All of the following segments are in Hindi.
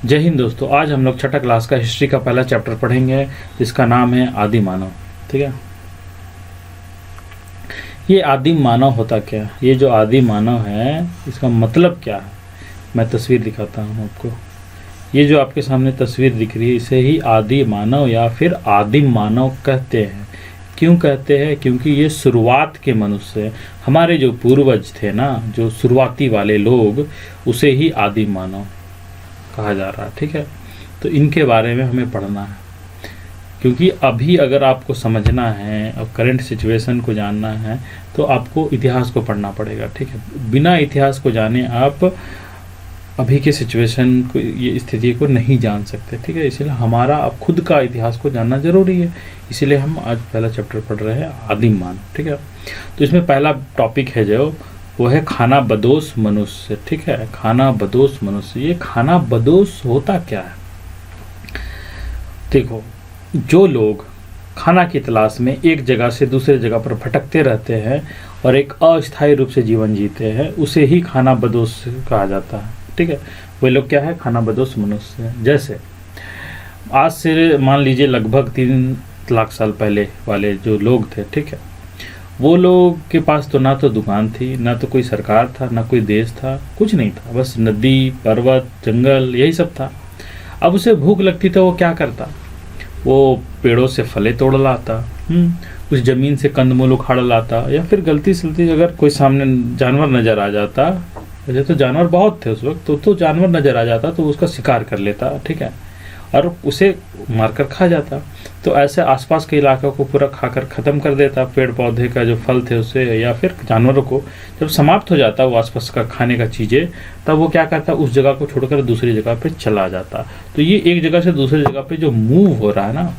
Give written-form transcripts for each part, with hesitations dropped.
जय हिंद दोस्तों। आज हम लोग छठा क्लास का हिस्ट्री का पहला चैप्टर पढ़ेंगे जिसका नाम है आदि मानव। ठीक है, ये आदिम मानव होता क्या, ये जो आदि मानव है इसका मतलब क्या है। मैं तस्वीर दिखाता हूँ आपको। ये जो आपके सामने तस्वीर दिख रही है इसे ही आदि मानव या फिर आदिम मानव कहते हैं। क्यों कहते हैं? क्योंकि ये शुरुआत के मनुष्य, हमारे जो पूर्वज थे ना, जो शुरुआती वाले लोग, उसे ही आदिम मानव कहा जा रहा है। ठीक है, तो इनके बारे में हमें पढ़ना है, क्योंकि अभी अगर आपको समझना है और करंट सिचुएशन को जानना है तो आपको इतिहास को पढ़ना पड़ेगा। ठीक है, बिना इतिहास को जाने आप अभी के सिचुएशन को, ये स्थिति को नहीं जान सकते। ठीक है, इसलिए हमारा अब खुद का इतिहास को जानना जरूरी है। इसीलिए हम आज पहला चैप्टर पढ़ रहे हैं आदिम मानव। ठीक है, तो इसमें पहला टॉपिक है जो वो है खाना बदोश मनुष्य। ठीक है, खाना बदोश मनुष्य। ये खाना बदोश होता क्या है? देखो, जो लोग खाना की तलाश में एक जगह से दूसरे जगह पर भटकते रहते हैं और एक अस्थायी रूप से जीवन जीते हैं, उसे ही खाना बदोश कहा जाता है। ठीक है, वे लोग क्या है? खाना बदोश मनुष्य। जैसे आज से मान लीजिए लगभग 3 लाख साल पहले वाले जो लोग थे, ठीक है, वो लोग के पास तो ना तो दुकान थी, ना तो कोई सरकार था, ना कोई देश था, कुछ नहीं था, बस नदी, पर्वत, जंगल, यही सब था। अब उसे भूख लगती तो वो क्या करता? वो पेड़ों से फले तोड़ लाता, उस जमीन से कंदमूल उखाड़ लाता, या फिर गलती सलती अगर कोई सामने जानवर नजर आ जाता, वैसे तो जानवर बहुत थे उस वक्त, तो जानवर नजर आ जाता तो उसका शिकार कर लेता। ठीक है, और उसे मारकर खा जाता। तो ऐसे आसपास के इलाकों को पूरा खाकर ख़त्म कर देता, पेड़ पौधे का जो फल थे उसे, या फिर जानवरों को जब समाप्त हो जाता वो आसपास का खाने का चीज़ें, तब वो क्या करता? उस जगह को छोड़कर दूसरी जगह पे चला जाता। तो ये एक जगह से दूसरी जगह पे जो मूव हो रहा है ना,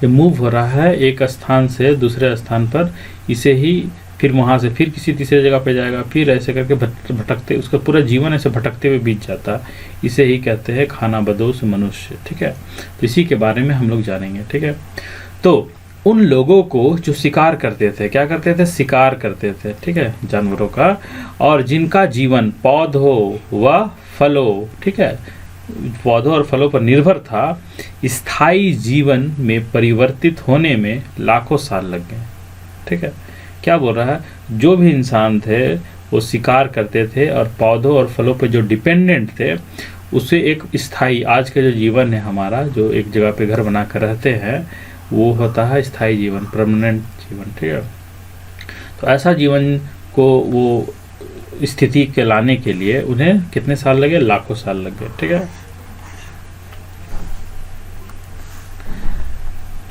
ये मूव हो रहा है एक स्थान से दूसरे स्थान पर, इसे ही फिर वहाँ से फिर किसी तीसरे जगह पे जाएगा, फिर ऐसे करके भटकते, उसका पूरा जीवन ऐसे भटकते हुए बीत जाता। इसे ही कहते हैं खाना बदोश मनुष्य। ठीक है, तो इसी के बारे में हम लोग जानेंगे। ठीक है, तो उन लोगों को जो शिकार करते थे, क्या करते थे? शिकार करते थे, ठीक है, जानवरों का, और जिनका जीवन पौधों व फलों, ठीक है, पौधों और फलों पर निर्भर था, स्थायी जीवन में परिवर्तित होने में लाखों साल लग गए। ठीक है, क्या बोल रहा है? जो भी इंसान थे वो शिकार करते थे और पौधों और फलों पर जो डिपेंडेंट थे, उसे एक स्थायी, आज का जो जीवन है हमारा, जो एक जगह पे घर बना कर रहते हैं, वो होता है स्थायी जीवन, परमानेंट जीवन। ठीक है, तो ऐसा जीवन को वो स्थिति के लाने के लिए उन्हें कितने साल लगे? लाखों साल लग गए। ठीक है,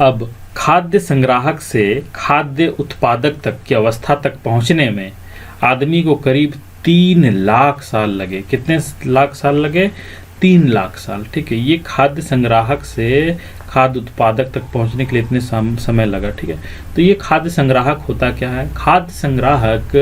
अब खाद्य संग्राहक से खाद्य उत्पादक तक की अवस्था तक पहुंचने में आदमी को करीब 3 लाख साल लगे। कितने लाख साल लगे? 3 लाख साल। ठीक है, ये खाद्य संग्राहक से खाद्य उत्पादक तक पहुंचने के लिए इतने समय लगा। ठीक है, तो ये खाद्य संग्राहक होता क्या है? खाद्य संग्राहक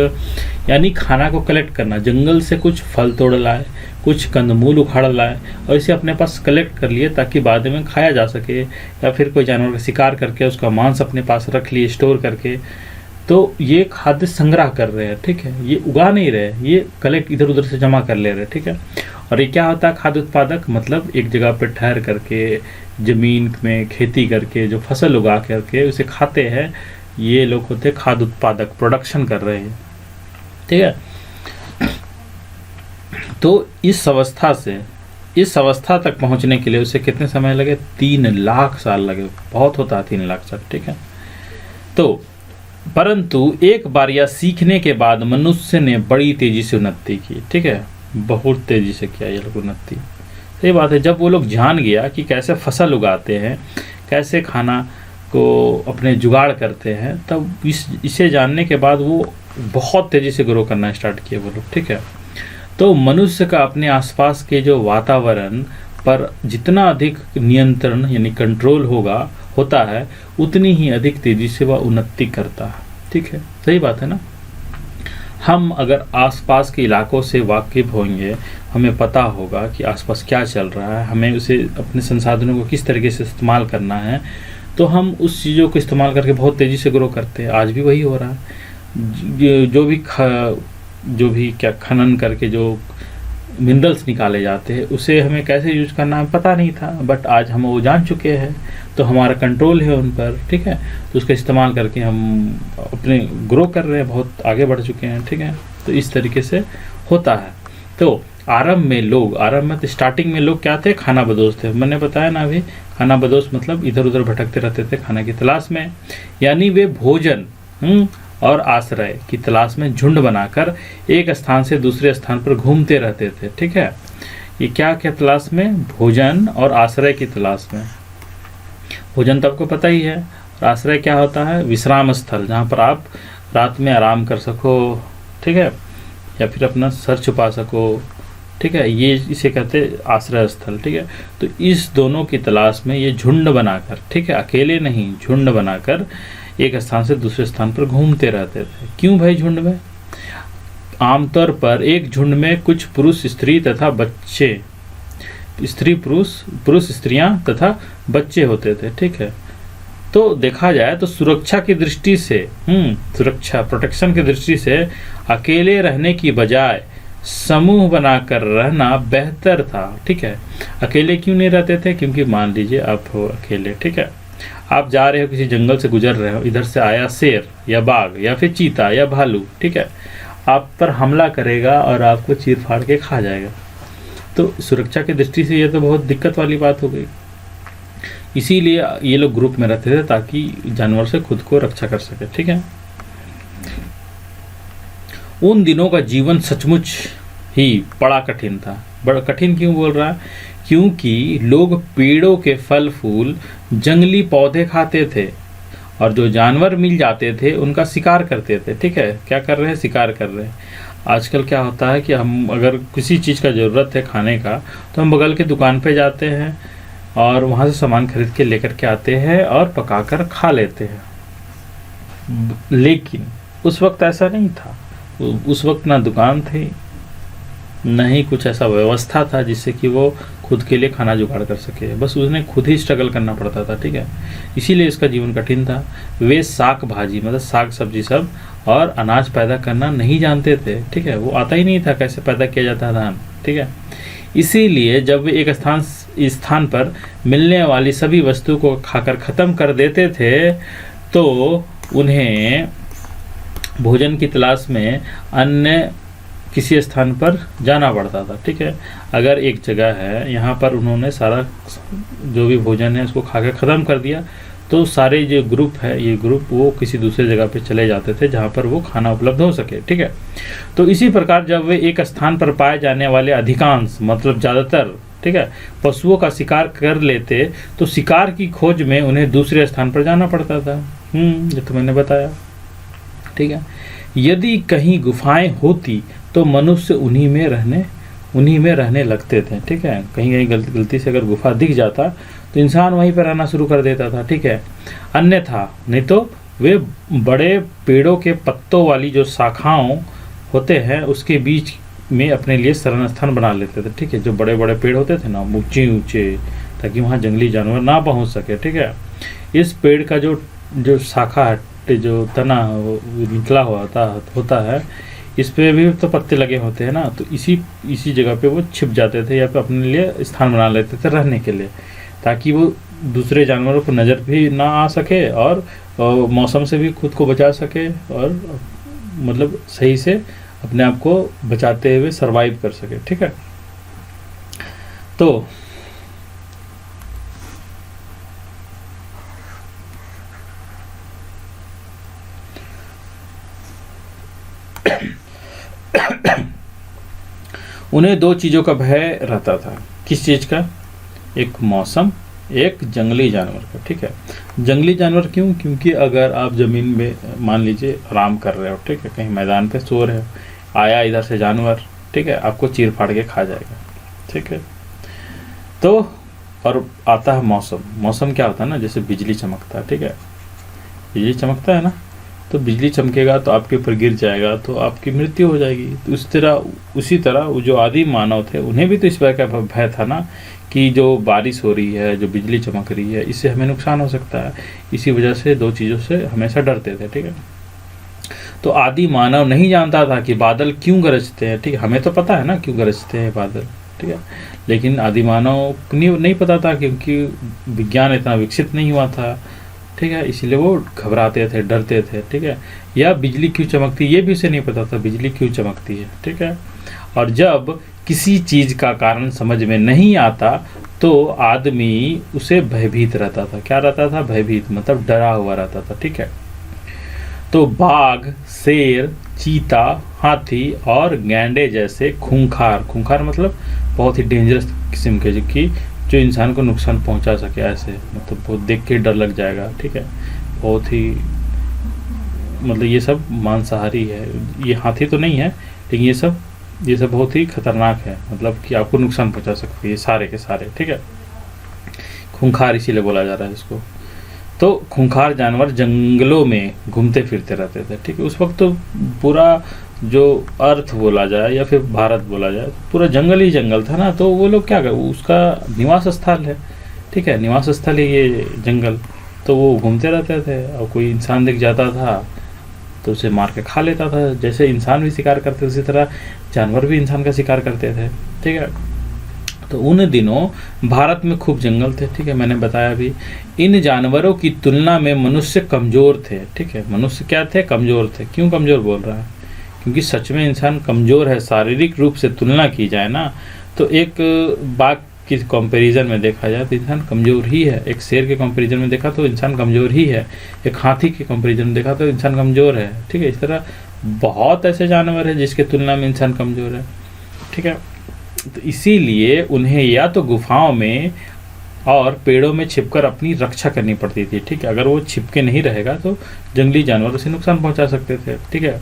यानी खाना को कलेक्ट करना, जंगल से कुछ फल तोड़ लाए, कुछ कंदमूल उखाड़ लाए और इसे अपने पास कलेक्ट कर लिए ताकि बाद में खाया जा सके, या फिर कोई जानवर का शिकार करके उसका मांस अपने पास रख लिए स्टोर करके। तो ये खाद्य संग्रह कर रहे हैं। ठीक है, ये उगा नहीं रहे, ये कलेक्ट इधर उधर से जमा कर ले रहे। ठीक है, और ये क्या होता है? खाद्य उत्पादक मतलब एक जगह पर ठहर करके जमीन में खेती करके जो फसल उगा करके उसे खाते हैं, ये लोग होते हैं खाद्य उत्पादक, प्रोडक्शन कर रहे हैं। ठीक है, तो इस अवस्था तक पहुंचने के लिए उसे कितने समय लगे? 3 लाख साल लगे। बहुत होता है 3 लाख साल। ठीक है, तो परंतु एक बार यह सीखने के बाद मनुष्य ने बड़ी तेजी से उन्नति की। ठीक है, बहुत तेजी से किया ये लोग उन्नति। सही बात है, जब वो लोग जान गया कि कैसे फसल उगाते हैं, कैसे खाना को अपने जुगाड़ करते हैं, तब इसे जानने के बाद वो बहुत तेजी से ग्रो करना स्टार्ट किए वो लोग। ठीक है, तो मनुष्य का अपने आसपास के जो वातावरण पर जितना अधिक नियंत्रण यानी कंट्रोल होता है, उतनी ही अधिक तेजी से वह उन्नति करता है। ठीक है, सही बात है ना। हम अगर आसपास के इलाकों से वाकिफ होंगे, हमें पता होगा कि आसपास क्या चल रहा है, हमें उसे अपने संसाधनों को किस तरीके से इस्तेमाल करना है, तो हम उस चीज़ों को इस्तेमाल करके बहुत तेज़ी से ग्रो करते हैं। आज भी वही हो रहा है। जो भी क्या खनन करके जो मिनरल्स निकाले जाते हैं, उसे हमें कैसे यूज करना है पता नहीं था, बट आज हम वो जान चुके हैं, तो हमारा कंट्रोल है उन पर, ठीक है। तो उसका इस्तेमाल करके हम अपने ग्रो कर रहे हैं, बहुत आगे बढ़ चुके हैं, ठीक है। तो इस तरीके से होता है। तो आरंभ में तो स्टार्टिंग में लोग क्या थे, खाना बदोश थे। मैंने बताया ना अभी, खाना बदोश मतलब इधर उधर भटकते रहते थे खाना की तलाश में, यानी वे भोजन और आश्रय की तलाश में झुंड बनाकर एक स्थान से दूसरे स्थान पर घूमते रहते थे, ठीक है। ये क्या क्या तलाश में, भोजन और आश्रय की तलाश में। भोजन तो आपको पता ही है, और आश्रय क्या होता है, विश्राम स्थल, जहाँ पर आप रात में आराम कर सको, ठीक है, या फिर अपना सर छुपा सको, ठीक है, ये इसे कहते हैं आश्रय स्थल, ठीक है। तो इस दोनों की तलाश में ये झुंड बनाकर, ठीक है, अकेले नहीं, झुंड बनाकर एक स्थान से दूसरे स्थान पर घूमते रहते थे। क्यों भाई झुंड में? आमतौर पर एक झुंड में कुछ पुरुष स्त्री तथा बच्चे, स्त्री पुरुष स्त्रियां तथा बच्चे होते थे, ठीक है। तो देखा जाए तो सुरक्षा की दृष्टि से, सुरक्षा प्रोटेक्शन की दृष्टि से अकेले रहने की बजाय समूह बनाकर रहना बेहतर था, ठीक है। अकेले क्यों नहीं रहते थे? क्योंकि मान लीजिए आप हो अकेले, ठीक है, आप जा रहे हो, किसी जंगल से गुजर रहे हो, इधर से आया शेर या बाघ या फिर चीता या भालू, ठीक है, आप पर हमला करेगा और आपको चीर फाड़ के खा जाएगा। तो सुरक्षा की दृष्टि से ये तो बहुत दिक्कत वाली बात हो गई। इसीलिए ये लोग ग्रुप में रहते थे ताकि जानवर से खुद को रक्षा कर सके, ठीक है। उन दिनों का जीवन सचमुच ही बड़ा कठिन था। बड़ा कठिन क्यों बोल रहा है? क्योंकि लोग पेड़ों के फल फूल, जंगली पौधे खाते थे और जो जानवर मिल जाते थे उनका शिकार करते थे, ठीक है। क्या कर रहे हैं? शिकार कर रहे हैं। आजकल क्या होता है कि हम अगर किसी चीज़ का ज़रूरत है खाने का, तो हम बगल के दुकान पे जाते हैं और वहाँ से सामान खरीद के लेकर के आते हैं और पकाकर खा लेते हैं। लेकिन उस वक्त ऐसा नहीं था। उस वक्त ना दुकान थी, न ही कुछ ऐसा व्यवस्था था जिससे कि वो खुद के लिए खाना जुगाड़ कर सके। बस उसने खुद ही स्ट्रगल करना पड़ता था, ठीक है। इसीलिए इसका जीवन कठिन था। वे साग भाजी मतलब साग सब्जी सब और अनाज पैदा करना नहीं जानते थे, ठीक है। वो आता ही नहीं था कैसे पैदा किया जाता है धान, ठीक है। इसीलिए जब वे एक स्थान पर मिलने वाली सभी वस्तु को खाकर ख़त्म कर देते थे तो उन्हें भोजन की तलाश में अन्य किसी स्थान पर जाना पड़ता था, ठीक है। अगर एक जगह है, यहाँ पर उन्होंने सारा जो भी भोजन है उसको खाकर ख़त्म कर दिया, तो सारे जो ग्रुप है, ये ग्रुप वो किसी दूसरे जगह पे चले जाते थे जहाँ पर वो खाना उपलब्ध हो सके, ठीक है। तो इसी प्रकार जब वे एक स्थान पर पाए जाने वाले अधिकांश मतलब ज़्यादातर, ठीक है, पशुओं का शिकार कर लेते तो शिकार की खोज में उन्हें दूसरे स्थान पर जाना पड़ता था। ये तो मैंने बताया, ठीक है। यदि कहीं गुफाएं होती तो मनुष्य उन्हीं में रहने लगते थे, ठीक है। कहीं गलती से अगर गुफा दिख जाता तो इंसान वहीं पर रहना शुरू कर देता था, ठीक है। अन्यथा नहीं तो वे बड़े पेड़ों के पत्तों वाली जो शाखाओं होते हैं उसके बीच में अपने लिए शरण स्थान बना लेते थे, ठीक है। जो बड़े बड़े पेड़ होते थे ना, ऊंचे ऊंचे, ताकि वहाँ जंगली जानवर ना पहुँच सके, ठीक है। इस पेड़ का जो शाखा है, जो तना निकला हुआ होता है, इस पे भी तो पत्ते लगे होते हैं ना, तो इसी जगह पे वो छिप जाते थे या फिर अपने लिए स्थान बना लेते थे रहने के लिए, ताकि वो दूसरे जानवरों को नज़र भी ना आ सके और मौसम से भी खुद को बचा सके और मतलब सही से अपने आप को बचाते हुए सरवाइव कर सके, ठीक है। तो उन्हें दो चीज़ों का भय रहता था। किस चीज़ का? एक मौसम, एक जंगली जानवर का, ठीक है। जंगली जानवर क्यों? क्योंकि अगर आप ज़मीन में मान लीजिए आराम कर रहे हो, ठीक है, कहीं मैदान पे सो रहे हो, आया इधर से जानवर, ठीक है, आपको चीर फाड़ के खा जाएगा, ठीक है। तो और आता है मौसम। मौसम क्या होता है ना, जैसे बिजली चमकता है, ठीक है, बिजली चमकता है ना, तो बिजली चमकेगा तो आपके ऊपर गिर जाएगा तो आपकी मृत्यु हो जाएगी। तो उसी तरह वो जो आदि मानव थे उन्हें भी तो इस बात का भय था ना कि जो बारिश हो रही है, जो बिजली चमक रही है, इससे हमें नुकसान हो सकता है। इसी वजह से दो चीज़ों से हमेशा डरते थे, ठीक है। तो आदि मानव नहीं जानता था कि बादल क्यों गरजते हैं, ठीक है, हमें तो पता है ना क्यों गरजते हैं बादल, ठीक है, लेकिन आदि मानव को नहीं पता था, क्योंकि विज्ञान इतना विकसित नहीं हुआ था, ठीक है, इसलिए वो घबराते थे, डरते थे, ठीक है। या बिजली क्यों चमकती, ये भी उसे नहीं पता था बिजली क्यों चमकती है, ठीक है। और जब किसी चीज़ का कारण समझ में नहीं आता तो आदमी उसे भयभीत रहता था। क्या रहता था? भयभीत, मतलब डरा हुआ रहता था, ठीक है। तो बाघ, शेर, चीता, हाथी और गैंडे जैसे खूंखार मतलब बहुत ही डेंजरस किस्म के जो इंसान को नुकसान पहुंचा सके, ऐसे मतलब बहुत देख के डर लग जाएगा, ठीक है, बहुत ही मतलब ये सब मांसाहारी है। ये हाथी तो नहीं है, लेकिन ये सब बहुत ही खतरनाक है, मतलब कि आपको नुकसान पहुंचा सकते हैं ये सारे के सारे, ठीक है। खूंखार इसीलिए बोला जा रहा है इसको। तो खूंखार जानवर जंगलों में घूमते फिरते रहते थे, ठीक है। उस वक्त तो पूरा जो अर्थ बोला जाए या फिर भारत बोला जाए, पूरा जंगल ही जंगल था ना, तो वो लोग क्या कर, उसका निवास स्थल है, ठीक है, निवास स्थल है ये जंगल, तो वो घूमते रहते थे। और कोई इंसान दिख जाता था तो उसे मार के खा लेता था। जैसे इंसान भी शिकार करते उसी तरह जानवर भी इंसान का शिकार करते थे, ठीक है। तो उन दिनों भारत में खूब जंगल थे, ठीक है, मैंने बताया भी। इन जानवरों की तुलना में मनुष्य कमज़ोर थे, ठीक है। मनुष्य क्या थे? कमज़ोर थे। क्यों कमज़ोर बोल रहा है? क्योंकि सच में इंसान कमज़ोर है। शारीरिक रूप से तुलना की जाए ना, तो एक बाघ की कंपैरिजन में देखा जाए तो इंसान कमज़ोर ही है। एक शेर के कंपैरिजन में देखा तो इंसान कमज़ोर ही है। एक हाथी के कंपैरिजन में देखा तो इंसान कमज़ोर है, ठीक है। इस तरह बहुत ऐसे जानवर हैं जिसके तुलना में इंसान कमज़ोर है, ठीक है। तो इसीलिए उन्हें या तो गुफाओं में और पेड़ों में छिपकर अपनी रक्षा करनी पड़ती थी, ठीक है। अगर वो छिपके नहीं रहेगा तो जंगली जानवर उसे नुकसान पहुंचा सकते थे, ठीक है।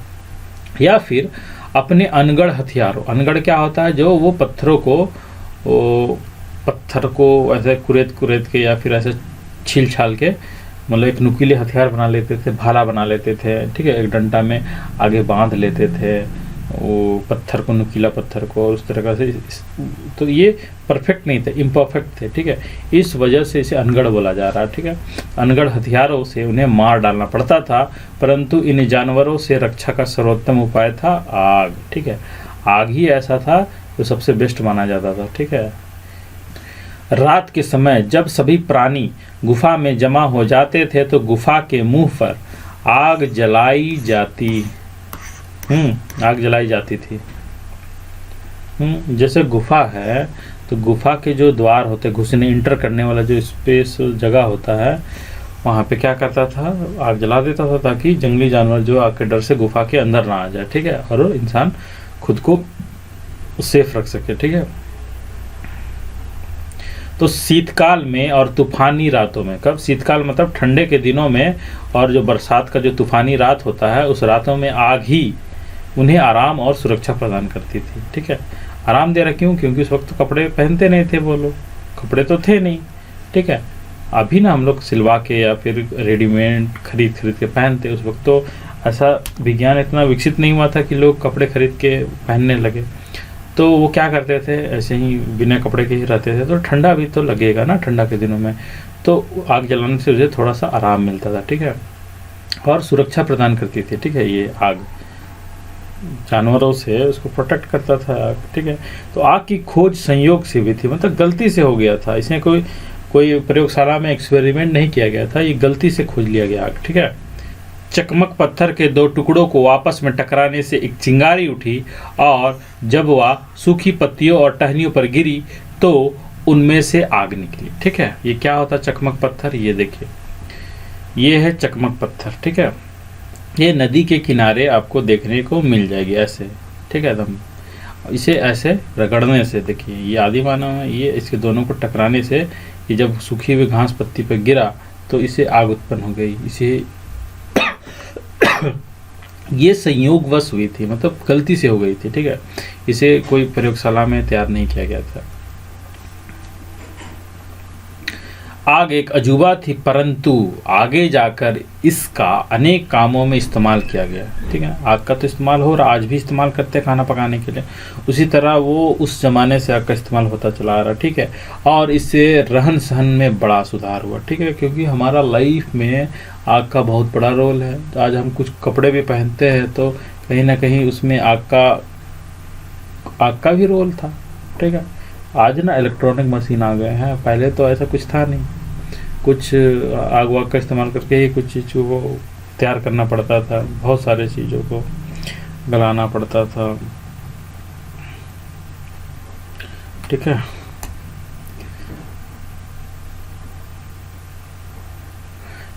या फिर अपने अनगढ़ हथियारों, अनगढ़ क्या होता है? जो वो पत्थर को ऐसे कुरेद के या फिर ऐसे छील छाल के, मतलब एक नुकीले हथियार बना लेते थे, भाला बना लेते थे, ठीक है। एक डंडा में आगे बांध लेते थे वो पत्थर को, नुकीला पत्थर को, और उस तरह से। तो ये परफेक्ट नहीं थे, इम्परफेक्ट थे, ठीक है। इस वजह से इसे अनगढ़ बोला जा रहा है, ठीक है। अनगढ़ हथियारों से उन्हें मार डालना पड़ता था, परंतु इन जानवरों से रक्षा का सर्वोत्तम उपाय था आग, ठीक है। आग ही ऐसा था जो सबसे बेस्ट माना जाता था, ठीक है। रात के समय जब सभी प्राणी गुफा में जमा हो जाते थे तो गुफा के मुंह पर आग जलाई जाती थी। जैसे गुफा है तो गुफा के जो द्वार होते, घुसने इंटर करने वाला जो स्पेस जगह होता है, वहाँ पे क्या करता था? आग जला देता था, ताकि जंगली जानवर जो आग के डर से गुफा के अंदर ना आ जाए, ठीक है, और इंसान खुद को सेफ रख सके, ठीक है। तो शीतकाल में और तूफानी रातों में, कब? शीतकाल मतलब ठंडे के दिनों में, और जो बरसात का जो तूफानी रात होता है उस रातों में आग ही उन्हें आराम और सुरक्षा प्रदान करती थी, ठीक है। आराम दे रहा, क्यों? क्योंकि उस वक्त तो कपड़े पहनते नहीं थे वो लोग, कपड़े तो थे नहीं, ठीक है। अभी ना हम लोग सिलवा के या फिर रेडीमेड खरीद के पहनते, उस वक्त तो ऐसा विज्ञान इतना विकसित नहीं हुआ था कि लोग कपड़े खरीद के पहनने लगे। तो वो क्या करते थे? ऐसे ही बिना कपड़े के ही रहते थे। तो ठंडा भी तो लगेगा ना ठंडा के दिनों में, तो आग जलाने से उसे थोड़ा सा आराम मिलता था, ठीक है, और सुरक्षा प्रदान करती थी, ठीक है। ये आग जानवरों से उसको प्रोटेक्ट करता था, ठीक है। तो आग की खोज संयोग से हुई थी, मतलब गलती से हो गया था। इसमें कोई प्रयोगशाला में एक्सपेरिमेंट नहीं किया गया था, ये गलती से खोज लिया गया आग, ठीक है। चकमक पत्थर के दो टुकड़ों को आपस में टकराने से एक चिंगारी उठी, और जब वह सूखी पत्तियों और टहनियों पर गिरी तो उनमें से आग निकली, ठीक है। ये क्या होता है चकमक पत्थर? ये देखिए, ये है चकमक पत्थर, ठीक है। ये नदी के किनारे आपको देखने को मिल जाएगी ऐसे, ठीक है, एकदम। इसे ऐसे रगड़ने से, देखिए ये आदि मानव है, ये इसके दोनों को टकराने से ये जब सूखी हुई घास पत्ती पर गिरा तो इसे आग उत्पन्न हो गई। इसे ये संयोगवश हुई थी, मतलब गलती से हो गई थी, ठीक है। इसे कोई प्रयोगशाला में तैयार नहीं किया गया था। आग एक अजूबा थी, परंतु आगे जाकर इसका अनेक कामों में इस्तेमाल किया गया। ठीक है, आग का तो इस्तेमाल हो रहा, आज भी इस्तेमाल करते हैं खाना पकाने के लिए, उसी तरह वो उस ज़माने से आग का इस्तेमाल होता चला आ रहा। ठीक है, और इससे रहन सहन में बड़ा सुधार हुआ। ठीक है, क्योंकि हमारा लाइफ में आग का बहुत बड़ा रोल है। तो आज हम कुछ कपड़े भी पहनते हैं तो कहीं ना कहीं उसमें आग का भी रोल था। ठीक है, आज ना इलेक्ट्रॉनिक मशीन आ गए हैं, पहले तो ऐसा कुछ था नहीं, कुछ आग वाग का इस्तेमाल करके ही कुछ चीज़ों को तैयार करना पड़ता था, बहुत सारे चीज़ों को गलाना पड़ता था। ठीक है,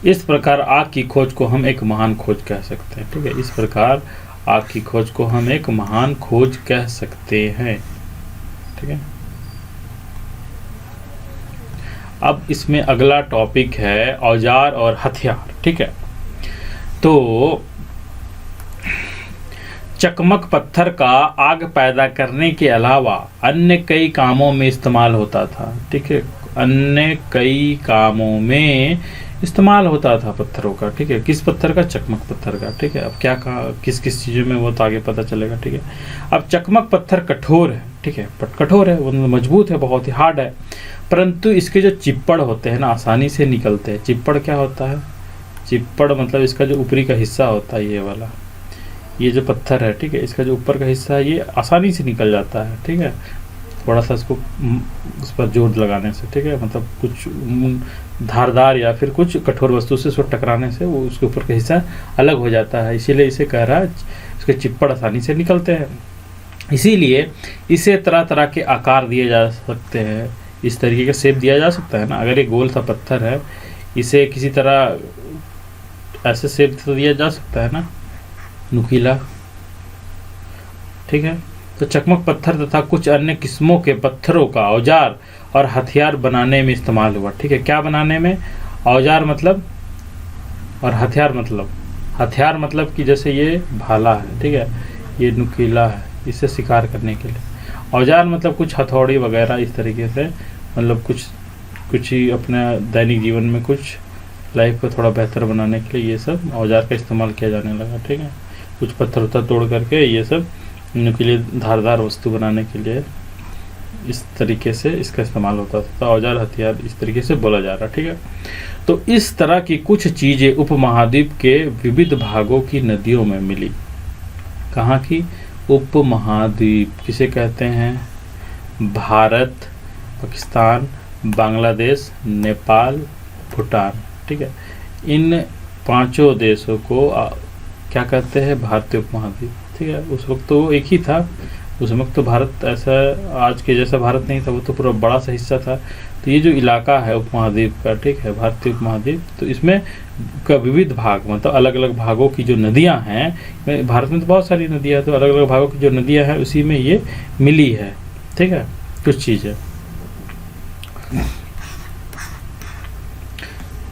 इस प्रकार आग की खोज को हम एक महान खोज कह सकते हैं। ठीक है, इस प्रकार आग की खोज को हम एक महान खोज कह सकते हैं। ठीक है, अब इसमें अगला टॉपिक है औजार और हथियार। ठीक है, तो चकमक पत्थर का आग पैदा करने के अलावा अन्य कई कामों में इस्तेमाल होता था। ठीक है, अन्य कई कामों में इस्तेमाल होता था पत्थरों का। ठीक है, किस पत्थर का? चकमक पत्थर का। ठीक है, अब क्या कहा, किस किस चीज़ों में, वो तो आगे पता चलेगा। ठीक है, अब चकमक पत्थर कठोर है। ठीक है, कठोर है, वो मजबूत है, बहुत ही हार्ड है, परंतु इसके जो चिप्पड़ होते हैं ना आसानी से निकलते हैं। चिप्पड़ क्या होता है? चिप्पड़ मतलब इसका जो ऊपरी का हिस्सा होता है, ये वाला, ये जो पत्थर है, ठीक है, इसका जो ऊपर का हिस्सा है ये आसानी से निकल जाता है। ठीक है, थोड़ा सा इसको उस पर जोर लगाने से, ठीक है, मतलब कुछ धारदार या फिर कुछ कठोर वस्तु से उसको टकराने से वो उसके ऊपर का हिस्सा अलग हो जाता है, इसीलिए इसे कह रहा है इसके चिप्पड़ आसानी से निकलते हैं। इसीलिए इसे तरह तरह के आकार दिए जा सकते हैं, इस तरीके का शेप दिया जा सकता है ना। अगर ये गोल सा पत्थर है, इसे किसी तरह ऐसे शेप तो दिया जा सकता है ना, नुकीला। ठीक है, तो चकमक पत्थर तथा कुछ अन्य किस्मों के पत्थरों का औजार और हथियार बनाने में इस्तेमाल हुआ। ठीक है, क्या बनाने में? औजार मतलब और हथियार मतलब कि जैसे ये भाला है, ठीक है, ये नुकीला है, इसे शिकार करने के लिए। औजार मतलब कुछ हथौड़ी वगैरह, इस तरीके से, मतलब कुछ ही अपने दैनिक जीवन में कुछ लाइफ को थोड़ा बेहतर बनाने के लिए ये सब औजार का इस्तेमाल किया जाने लगा। ठीक है, कुछ पत्थर उत्थर तोड़ करके ये सब नुकीली धारदार वस्तु बनाने के लिए इस तरीके से इसका इस्तेमाल होता था। तो औजार हथियार इस तरीके से बोला जा रहा। ठीक है, तो इस तरह की कुछ चीज़ें उपमहाद्वीप के विविध भागों की नदियों में मिली। कहाँ की? उपमहाद्वीप किसे कहते हैं? भारत, पाकिस्तान, बांग्लादेश, नेपाल, भूटान। ठीक है, इन पांचों देशों को क्या कहते हैं? भारतीय उपमहाद्वीप। ठीक है, उस वक्त तो एक ही था, उस वक्त तो भारत ऐसा आज के जैसा भारत नहीं था, वो तो पूरा बड़ा सा हिस्सा था। तो ये जो इलाका है उपमहाद्वीप का, ठीक है, भारतीय उपमहाद्वीप, तो इसमें का विविध भाग मतलब अलग अलग भागों की जो नदियां हैं, भारत में तो बहुत सारी नदियां हैं, तो अलग अलग भागों की जो नदियां हैं उसी में ये मिली है। ठीक है, कुछ चीज़ें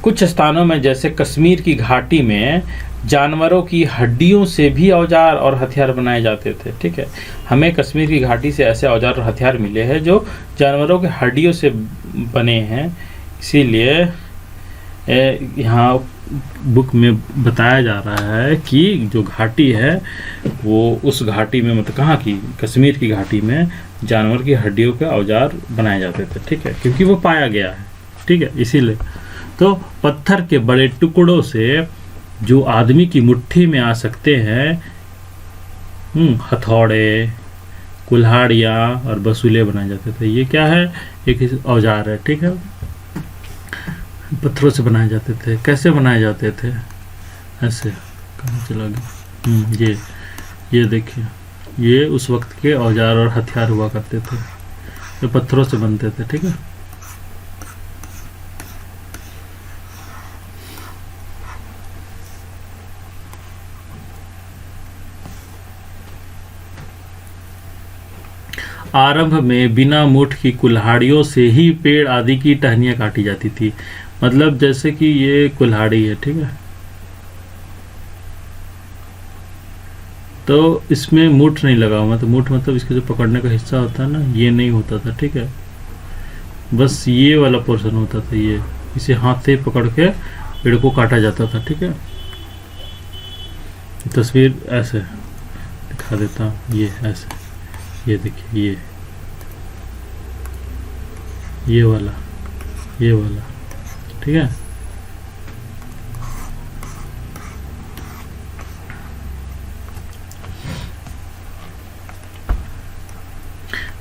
कुछ स्थानों में जैसे कश्मीर की घाटी में जानवरों की हड्डियों से भी औजार और हथियार बनाए जाते थे। ठीक है, हमें कश्मीर की घाटी से ऐसे औजार और हथियार मिले हैं जो जानवरों के हड्डियों से बने हैं। इसीलिए यहाँ बुक में बताया जा रहा है कि जो घाटी है वो उस घाटी में, मतलब कहाँ की? कश्मीर की घाटी में जानवर की हड्डियों के औजार बनाए जाते थे। ठीक है, क्योंकि वो पाया गया है। ठीक है, इसीलिए तो पत्थर के बड़े टुकड़ों से जो आदमी की मुट्ठी में आ सकते हैं, हथौड़े, कुल्हाड़ियाँ और बसूले बनाए जाते थे। ये क्या है? एक औजार है। ठीक है, पत्थरों से बनाए जाते थे। कैसे बनाए जाते थे? ऐसे, कहाँ चला गया? ये देखिए, ये उस वक्त के औजार और हथियार हुआ करते थे, जो पत्थरों से बनते थे। ठीक है, आरंभ में बिना मुठ की कुल्हाड़ियों से ही पेड़ आदि की टहनियाँ काटी जाती थी। मतलब जैसे कि ये कुल्हाड़ी है, ठीक है, तो इसमें मुठ नहीं लगा हुआ, तो मुठ मतलब इसके जो पकड़ने का हिस्सा होता है ना, ये नहीं होता था। ठीक है, बस ये वाला पोर्शन होता था, ये इसे हाथ से पकड़ के पेड़ को काटा जाता था। ठीक है, तस्वीर ऐसे दिखा देता हूँ, ये ऐसे, ये देखिए, ये वाला, ठीक है।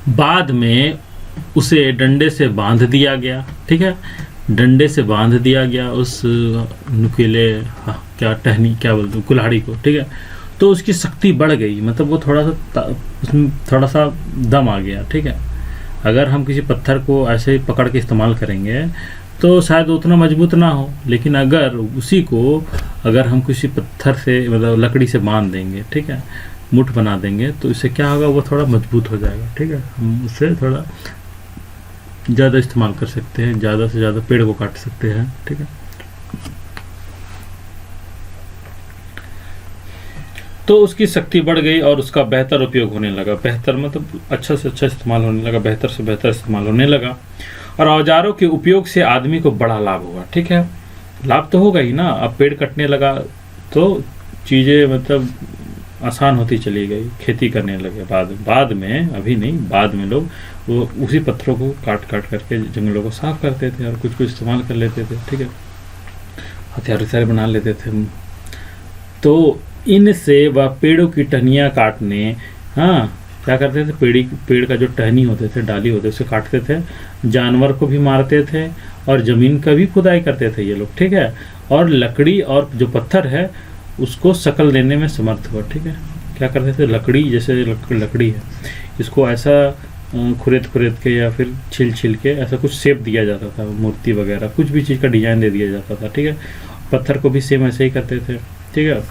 बाद में उसे डंडे से बांध दिया गया। ठीक है, डंडे से बांध दिया गया उस नुकीले, क्या टहनी, क्या बोलते हैं, कुल्हाड़ी को। ठीक है, तो उसकी शक्ति बढ़ गई, मतलब वो थोड़ा सा उसमें थोड़ा सा दम आ गया। ठीक है, अगर हम किसी पत्थर को ऐसे पकड़ के इस्तेमाल करेंगे तो शायद उतना मजबूत ना हो, लेकिन अगर उसी को अगर हम किसी पत्थर से, मतलब लकड़ी से बांध देंगे, ठीक है, मुठ बना देंगे, तो इससे क्या होगा, वो थोड़ा मजबूत हो जाएगा। ठीक है, हम उससे थोड़ा ज़्यादा इस्तेमाल कर सकते हैं, ज़्यादा से ज़्यादा पेड़ को काट सकते हैं। ठीक है, तो उसकी शक्ति बढ़ गई और उसका बेहतर उपयोग होने लगा। बेहतर मतलब अच्छा से अच्छा इस्तेमाल होने लगा, बेहतर से बेहतर इस्तेमाल होने लगा, और औजारों के उपयोग से आदमी को बड़ा लाभ हुआ। ठीक है, लाभ तो होगा ही ना, अब पेड़ कटने लगा तो चीज़ें मतलब आसान होती चली गई, खेती करने लगे। बाद में, अभी नहीं, बाद में लोग वो उसी पत्थरों को काट करके जंगलों को साफ करते थे और कुछ इस्तेमाल कर लेते थे। ठीक है, हथियार बना लेते थे। तो इनसे वह पेड़ों की टहनियाँ काटने, हाँ, क्या करते थे, पेड़ का जो टहनी होते थे, डाली होते, उसे काटते थे, जानवर को भी मारते थे और ज़मीन का भी खुदाई करते थे ये लोग। ठीक है, और लकड़ी और जो पत्थर है उसको शक्ल देने में समर्थ हुआ। ठीक है, क्या करते थे, लकड़ी, जैसे लकड़ी है, इसको ऐसा खुरेद के या फिर छिल के ऐसा कुछ शेप दिया जाता था, मूर्ति वगैरह कुछ भी चीज़ का डिजाइन दे दिया जाता था। ठीक है, पत्थर को भी सेम ऐसे ही करते थे। ठीक है,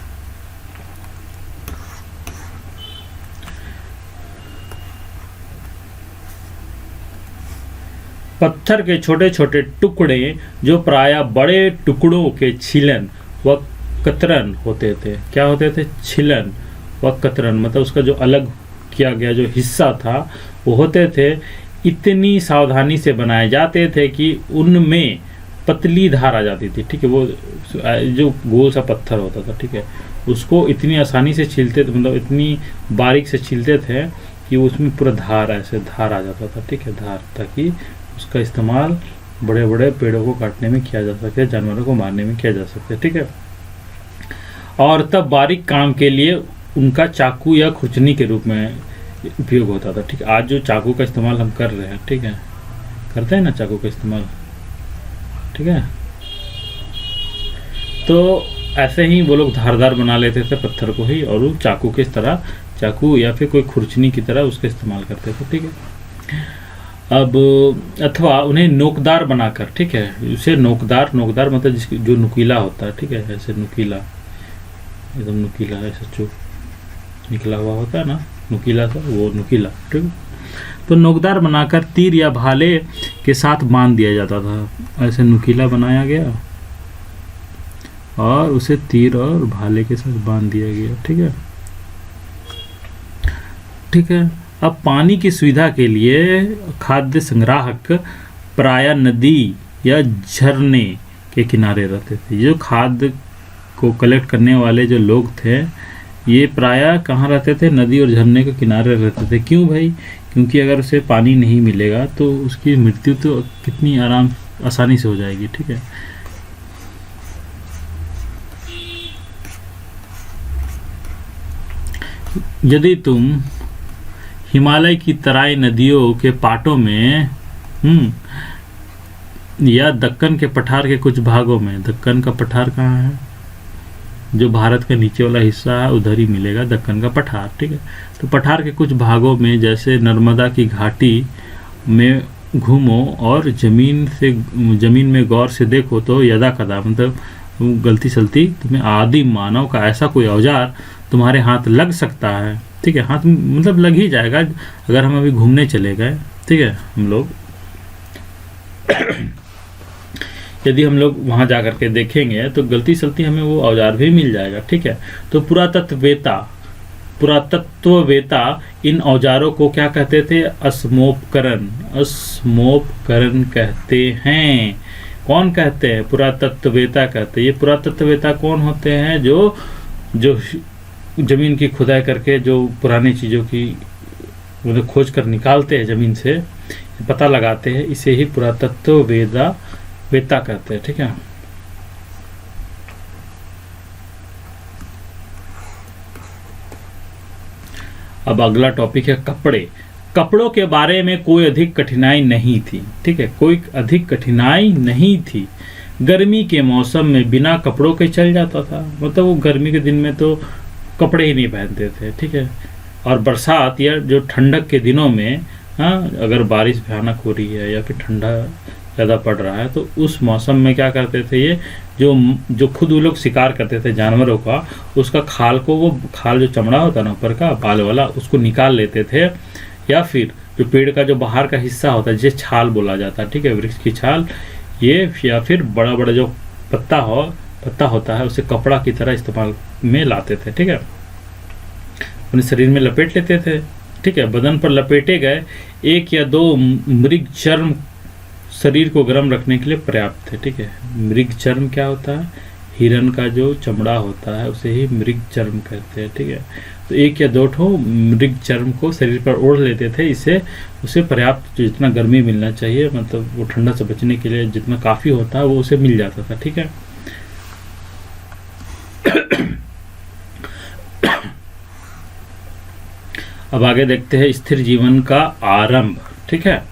पत्थर के छोटे छोटे टुकड़े जो प्रायः बड़े टुकड़ों के छीलन व कतरन होते थे। क्या होते थे, छीलन व कतरन, मतलब उसका जो अलग किया गया जो हिस्सा था वो होते थे, इतनी सावधानी से बनाए जाते थे कि उनमें पतली धार आ जाती थी। ठीक है, वो जो गोल सा पत्थर होता था, ठीक है, उसको इतनी आसानी से छीलते थे, मतलब इतनी बारीक से छीलते थे कि उसमें पूरा धार आ जाता था। ठीक है, धार, ताकि उसका इस्तेमाल बड़े बड़े पेड़ों को काटने में किया जा सके, जानवरों को मारने में किया जा सके। ठीक है, और तब बारीक काम के लिए उनका चाकू या खुरचनी के रूप में उपयोग होता था। ठीक है, आज जो चाकू का इस्तेमाल हम कर रहे हैं, ठीक है, करते हैं ना चाकू का इस्तेमाल। ठीक है, तो ऐसे ही वो लोग धारदार बना लेते थे पत्थर को ही, और वो चाकू के तरह, चाकू या फिर कोई खुरचनी की तरह उसका इस्तेमाल करते थे। ठीक है, अब अथवा उन्हें नोकदार बनाकर, ठीक है, उसे नोकदार मतलब जिसकी जो नुकीला होता है। ठीक है, ऐसे नुकीला, एकदम नुकीला, ऐसे जो निकला हुआ होता है ना, नुकीला सा, वो नुकीला। ठीक है, तो नोकदार बनाकर तीर या भाले के साथ बांध दिया जाता था। ऐसे नुकीला बनाया गया और उसे तीर और भाले के साथ बांध दिया गया। ठीक है, ठीक है। अब पानी की सुविधा के लिए खाद्य संग्राहक प्रायः नदी या झरने के किनारे रहते थे। जो खाद्य को कलेक्ट करने वाले जो लोग थे, ये प्रायः कहाँ रहते थे, नदी और झरने के किनारे रहते थे। क्यों भाई, क्योंकि अगर उसे पानी नहीं मिलेगा तो उसकी मृत्यु तो कितनी आसानी से हो जाएगी। ठीक है, यदि तुम हिमालय की तराई नदियों के पाटों में या दक्कन के पठार के कुछ भागों में, दक्कन का पठार कहाँ है, जो भारत का नीचे वाला हिस्सा है उधर ही मिलेगा दक्कन का पठार। ठीक है, तो पठार के कुछ भागों में जैसे नर्मदा की घाटी में घूमो और जमीन में गौर से देखो तो यदा कदा, मतलब गलती सलती तुम्हें आदिम मानव का ऐसा कोई औजार तुम्हारे हाथ लग सकता है। ठीक है, हाथ मतलब लग ही जाएगा अगर हम अभी घूमने चले गए। ठीक है, हम लोग यदि हम लोग वहां जाकर के देखेंगे तो गलती सलती हमें वो औजार भी मिल जाएगा। ठीक है, तो पुरातत्ववेता इन औजारों को क्या कहते थे, अस्मोपकरण कहते हैं। कौन कहते हैं? पुरातत्ववेता कहते हैं। ये पुरातत्ववेता कौन होते हैं? जो जो जमीन की खुदाई करके जो पुरानी चीज़ों की मतलब खोज कर निकालते हैं, जमीन से पता लगाते हैं, इसे ही वेता कहते हैं। ठीक है। अब अगला टॉपिक है कपड़े। कपड़ों के बारे में कोई अधिक कठिनाई नहीं थी। ठीक है, कोई अधिक कठिनाई नहीं थी। गर्मी के मौसम में बिना कपड़ों के चल जाता था। मतलब वो गर्मी के दिन में तो कपड़े ही नहीं पहनते थे। ठीक है। और बरसात या जो ठंडक के दिनों में, हाँ, अगर बारिश भयानक हो रही है या फिर ठंडा ज़्यादा पड़ रहा है, तो उस मौसम में क्या करते थे ये जो खुद वो लोग शिकार करते थे जानवरों का, उसका खाल को, वो खाल जो चमड़ा होता है ना ऊपर का बाल वाला, उसको निकाल लेते थे। या फिर जो पेड़ का जो बाहर का हिस्सा होता है जिसे छाल बोला जाता है, ठीक है, वृक्ष की छाल, ये या फिर बड़ा बड़ा जो पत्ता होता है उसे कपड़ा की तरह इस्तेमाल में लाते थे। ठीक है। अपने शरीर में लपेट लेते थे। ठीक है। बदन पर लपेटे गए 1 या 2 मृग चर्म शरीर को गर्म रखने के लिए पर्याप्त है। ठीक है। मृग चर्म क्या होता है? हिरन का जो चमड़ा होता है उसे ही मृग चर्म कहते हैं। ठीक है। तो 1 या 2 ठो मृग चर्म को शरीर पर ओढ़ लेते थे। इससे उसे पर्याप्त जितना गर्मी मिलना चाहिए, मतलब वो ठंडा से बचने के लिए जितना काफ़ी होता है वो उसे मिल जाता था। ठीक है। अब आगे देखते हैं स्थिर जीवन का आरंभ। ठीक है।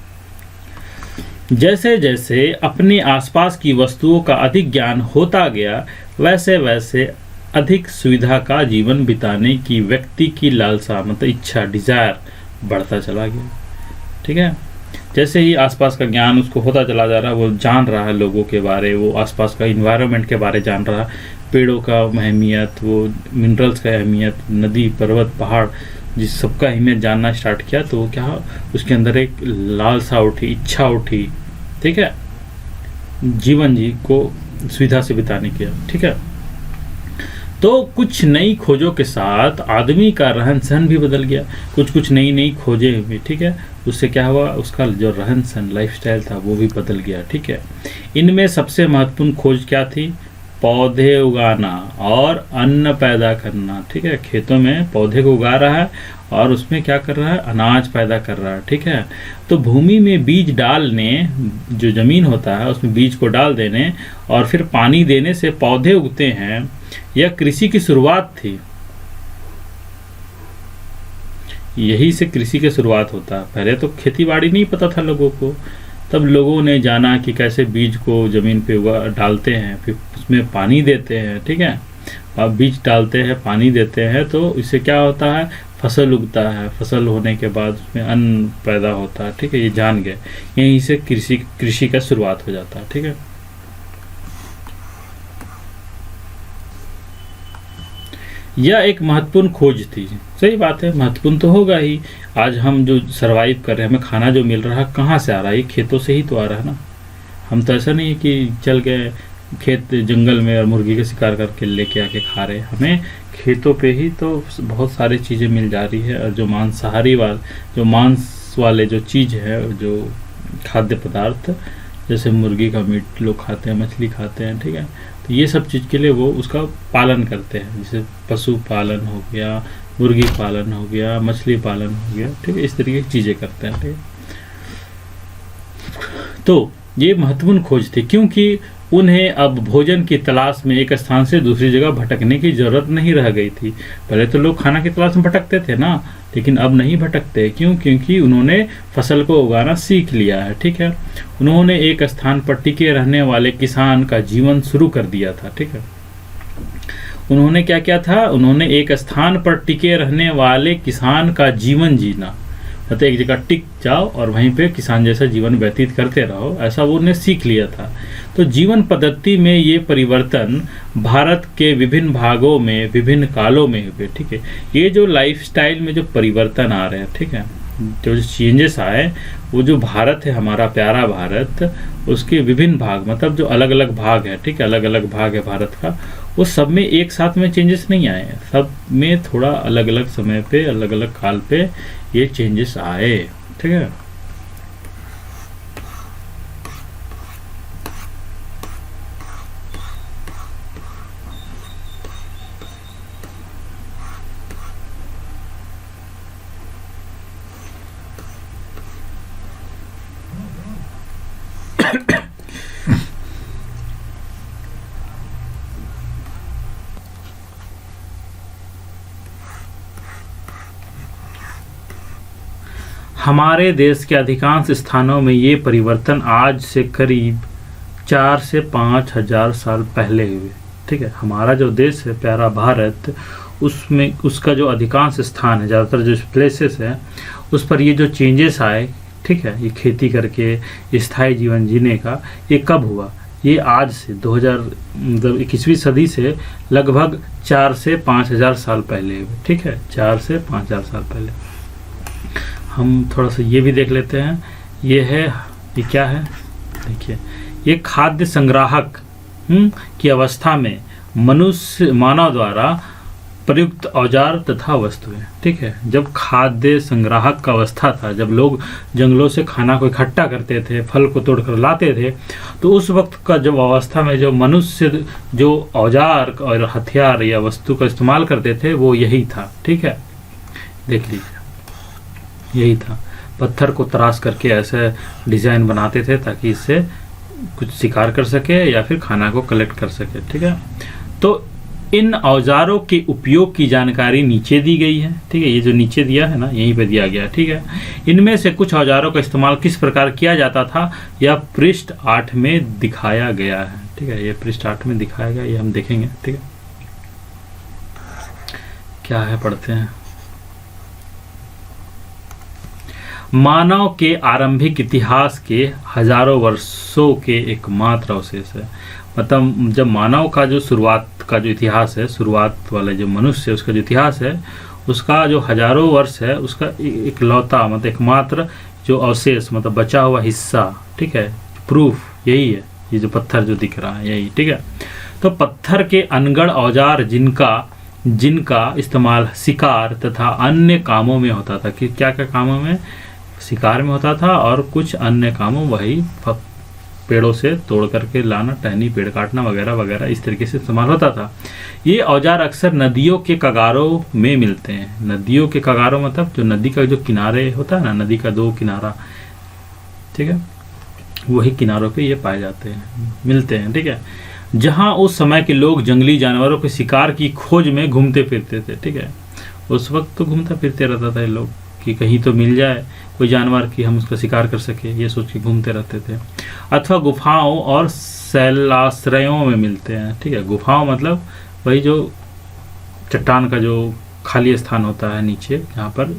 जैसे जैसे अपने आसपास की वस्तुओं का अधिक ज्ञान होता गया, वैसे वैसे अधिक सुविधा का जीवन बिताने की व्यक्ति की लालसा, मतलब इच्छा, डिजायर बढ़ता चला गया। ठीक है। जैसे ही आसपास का ज्ञान उसको होता चला जा रहा है, वो जान रहा है लोगों के बारे, वो आसपास का इन्वायरमेंट के बारे जान रहा है, पेड़ों का अहमियत, वो मिनरल्स का अहमियत, नदी, पर्वत, पहाड़, जिस सबका अहमियत जानना स्टार्ट किया, तो वो क्या, उसके अंदर एक लालसा उठी, इच्छा उठी। ठीक है। जीवन जी को सुविधा से बिताने की। ठीक है। तो कुछ नई खोजों के साथ आदमी का रहन सहन भी बदल गया। कुछ नई खोजें हुई। ठीक है। उससे क्या हुआ, उसका जो रहन सहन, लाइफस्टाइल था वो भी बदल गया। ठीक है। इनमें सबसे महत्वपूर्ण खोज क्या थी? पौधे उगाना और अन्न पैदा करना। ठीक है। खेतों में पौधे को उगा रहा है और उसमें क्या कर रहा है? अनाज पैदा कर रहा है। ठीक है। तो भूमि में बीज डालने, जो जमीन होता है उसमें बीज को डाल देने और फिर पानी देने से पौधे उगते हैं, यह कृषि की शुरुआत थी। यही से कृषि की शुरुआत होता है। पहले तो खेती बाड़ी नहीं पता था लोगों को, तब लोगों ने जाना कि कैसे बीज को जमीन पे डालते हैं, फिर उसमें पानी देते हैं। ठीक है। अब बीज डालते हैं, पानी देते हैं, तो इससे क्या होता है? फसल उगता है। फसल होने के बाद उसमें अन्न पैदा होता है। ठीक है। ये जान गए। यहीं से कृषि का शुरुआत हो जाता है। ठीक है। यह एक महत्वपूर्ण खोज थी। सही बात है, महत्वपूर्ण तो होगा ही। आज हम जो सरवाइव कर रहे हैं, हमें खाना जो मिल रहा है कहाँ से आ रहा है? ये खेतों से ही तो आ रहा है ना। हम तो ऐसा नहीं है कि चल गए खेत जंगल में और मुर्गी का शिकार करके लेके आके खा रहे हैं। हमें खेतों पे ही तो बहुत सारी चीज़ें मिल जा रही है। और जो मांस वाले जो चीज़ है, जो खाद्य पदार्थ, जैसे मुर्गी का मीट लोग खाते हैं, मछली खाते हैं। ठीक है। तो ये सब चीज़ के लिए वो उसका पालन करते हैं। जैसे पशु पालन हो गया, मुर्गी पालन हो गया, मछली पालन हो गया। ठीक है। इस तरीके की चीज़ें करते हैं। ठीक है। तो ये महत्वपूर्ण खोज थी, क्योंकि उन्हें अब भोजन की तलाश में एक स्थान से दूसरी जगह भटकने की जरूरत नहीं रह गई थी। पहले तो लोग खाना की तलाश में भटकते थे ना, लेकिन अब नहीं भटकते। क्यों? क्योंकि उन्होंने फसल को उगाना सीख लिया है। ठीक है। उन्होंने एक स्थान पर टिके रहने वाले किसान का जीवन शुरू कर दिया था। ठीक है। उन्होंने क्या किया था? उन्होंने एक स्थान पर टिके रहने वाले किसान का जीवन जीना, मतलब एक जगह टिक जाओ और वहीं पे किसान जैसा जीवन व्यतीत करते रहो, ऐसा वो ने सीख लिया था। तो जीवन पद्धति में ये परिवर्तन भारत के विभिन्न भागों में विभिन्न कालों में हुए। ठीक है। ये जो लाइफस्टाइल में जो परिवर्तन आ रहे हैं, ठीक है, जो चेंजेस आए, वो जो भारत है हमारा प्यारा भारत, उसके विभिन्न भाग, मतलब जो अलग अलग भाग है, ठीक है, अलग अलग भाग है भारत का, वो सब में एक साथ में चेंजेस नहीं आए। सब में थोड़ा अलग अलग समय पे, अलग अलग काल पे ये चेंजेस आए। ठीक है। हमारे देश के अधिकांश स्थानों में ये परिवर्तन आज से करीब 4 से 5 हजार साल पहले हुए। ठीक है, हमारा जो देश है प्यारा भारत, उसमें उसका जो अधिकांश स्थान है, ज़्यादातर जो प्लेसेस है, उस पर ये जो चेंजेस आए, ठीक है, ये खेती करके स्थायी जीवन जीने का, ये कब हुआ? ये आज से 2000 मतलब 21वीं सदी से लगभग 4 से 5 हजार साल पहले हुए। ठीक है, 4 से 5 हजार साल पहले। हम थोड़ा सा ये भी देख लेते हैं। ये है, ये क्या है? देखिए, ये खाद्य संग्राहक की अवस्था में मानव द्वारा प्रयुक्त औजार तथा वस्तुएं। ठीक है, जब खाद्य संग्राहक का अवस्था था, जब लोग जंगलों से खाना को इकट्ठा करते थे, फल को तोड़कर लाते थे, तो उस वक्त का जब अवस्था में जो मनुष्य जो औजार और हथियार या वस्तु का इस्तेमाल करते थे, वो यही था। ठीक है, देख लीजिए, यही था। पत्थर को तराश करके ऐसे डिजाइन बनाते थे ताकि इससे कुछ शिकार कर सके या फिर खाना को कलेक्ट कर सके। ठीक है, तो इन औजारों के उपयोग की जानकारी नीचे दी गई है। ठीक है, ये जो नीचे दिया है ना, यहीं पे दिया गया। ठीक है, इनमें से कुछ औजारों का इस्तेमाल किस प्रकार किया जाता था, यह पृष्ठ 8 में दिखाया गया है। ठीक है, ये पृष्ठ 8 में दिखाया गया, ये हम देखेंगे। ठीक है, क्या है, पढ़ते हैं। मानव के आरंभिक इतिहास के हजारों वर्षों के एकमात्र अवशेष है। मतलब जब मानव का जो शुरुआत का जो इतिहास है, शुरुआत वाले जो मनुष्य है, उसका जो इतिहास है, उसका जो हजारों वर्ष है, उसका इकलौता मतलब एकमात्र जो अवशेष मतलब बचा हुआ हिस्सा, ठीक है, प्रूफ यही है, ये जो पत्थर जो दिख रहा है यही। ठीक है, तो पत्थर के अनगढ़ औजार जिनका इस्तेमाल शिकार तथा अन्य कामों में होता था। कि क्या क्या कामों में? शिकार में होता था और कुछ अन्य कामों, वही पेड़ों से तोड़ करके लाना, टहनी पेड़ काटना वगैरह वगैरह, इस तरीके से इस्तेमाल होता था। ये औजार अक्सर नदियों के कगारों में मिलते हैं। नदियों के कगारों मतलब जो नदी का जो किनारे होता है ना, नदी का 2 किनारा, ठीक है, वही किनारों पे ये पाए जाते हैं, मिलते हैं। ठीक है, जहाँ उस समय के लोग जंगली जानवरों के शिकार की खोज में घूमते फिरते थे। ठीक है, उस वक्त तो घूमता फिरते रहता था ये लोग कि कहीं तो मिल जाए कोई जानवर कि हम उसका शिकार कर सके, ये सोच के घूमते रहते थे। अथवा गुफाओं और शैलाश्रयों में मिलते हैं। ठीक है, गुफाओं मतलब वही जो चट्टान का जो खाली स्थान होता है नीचे, जहाँ पर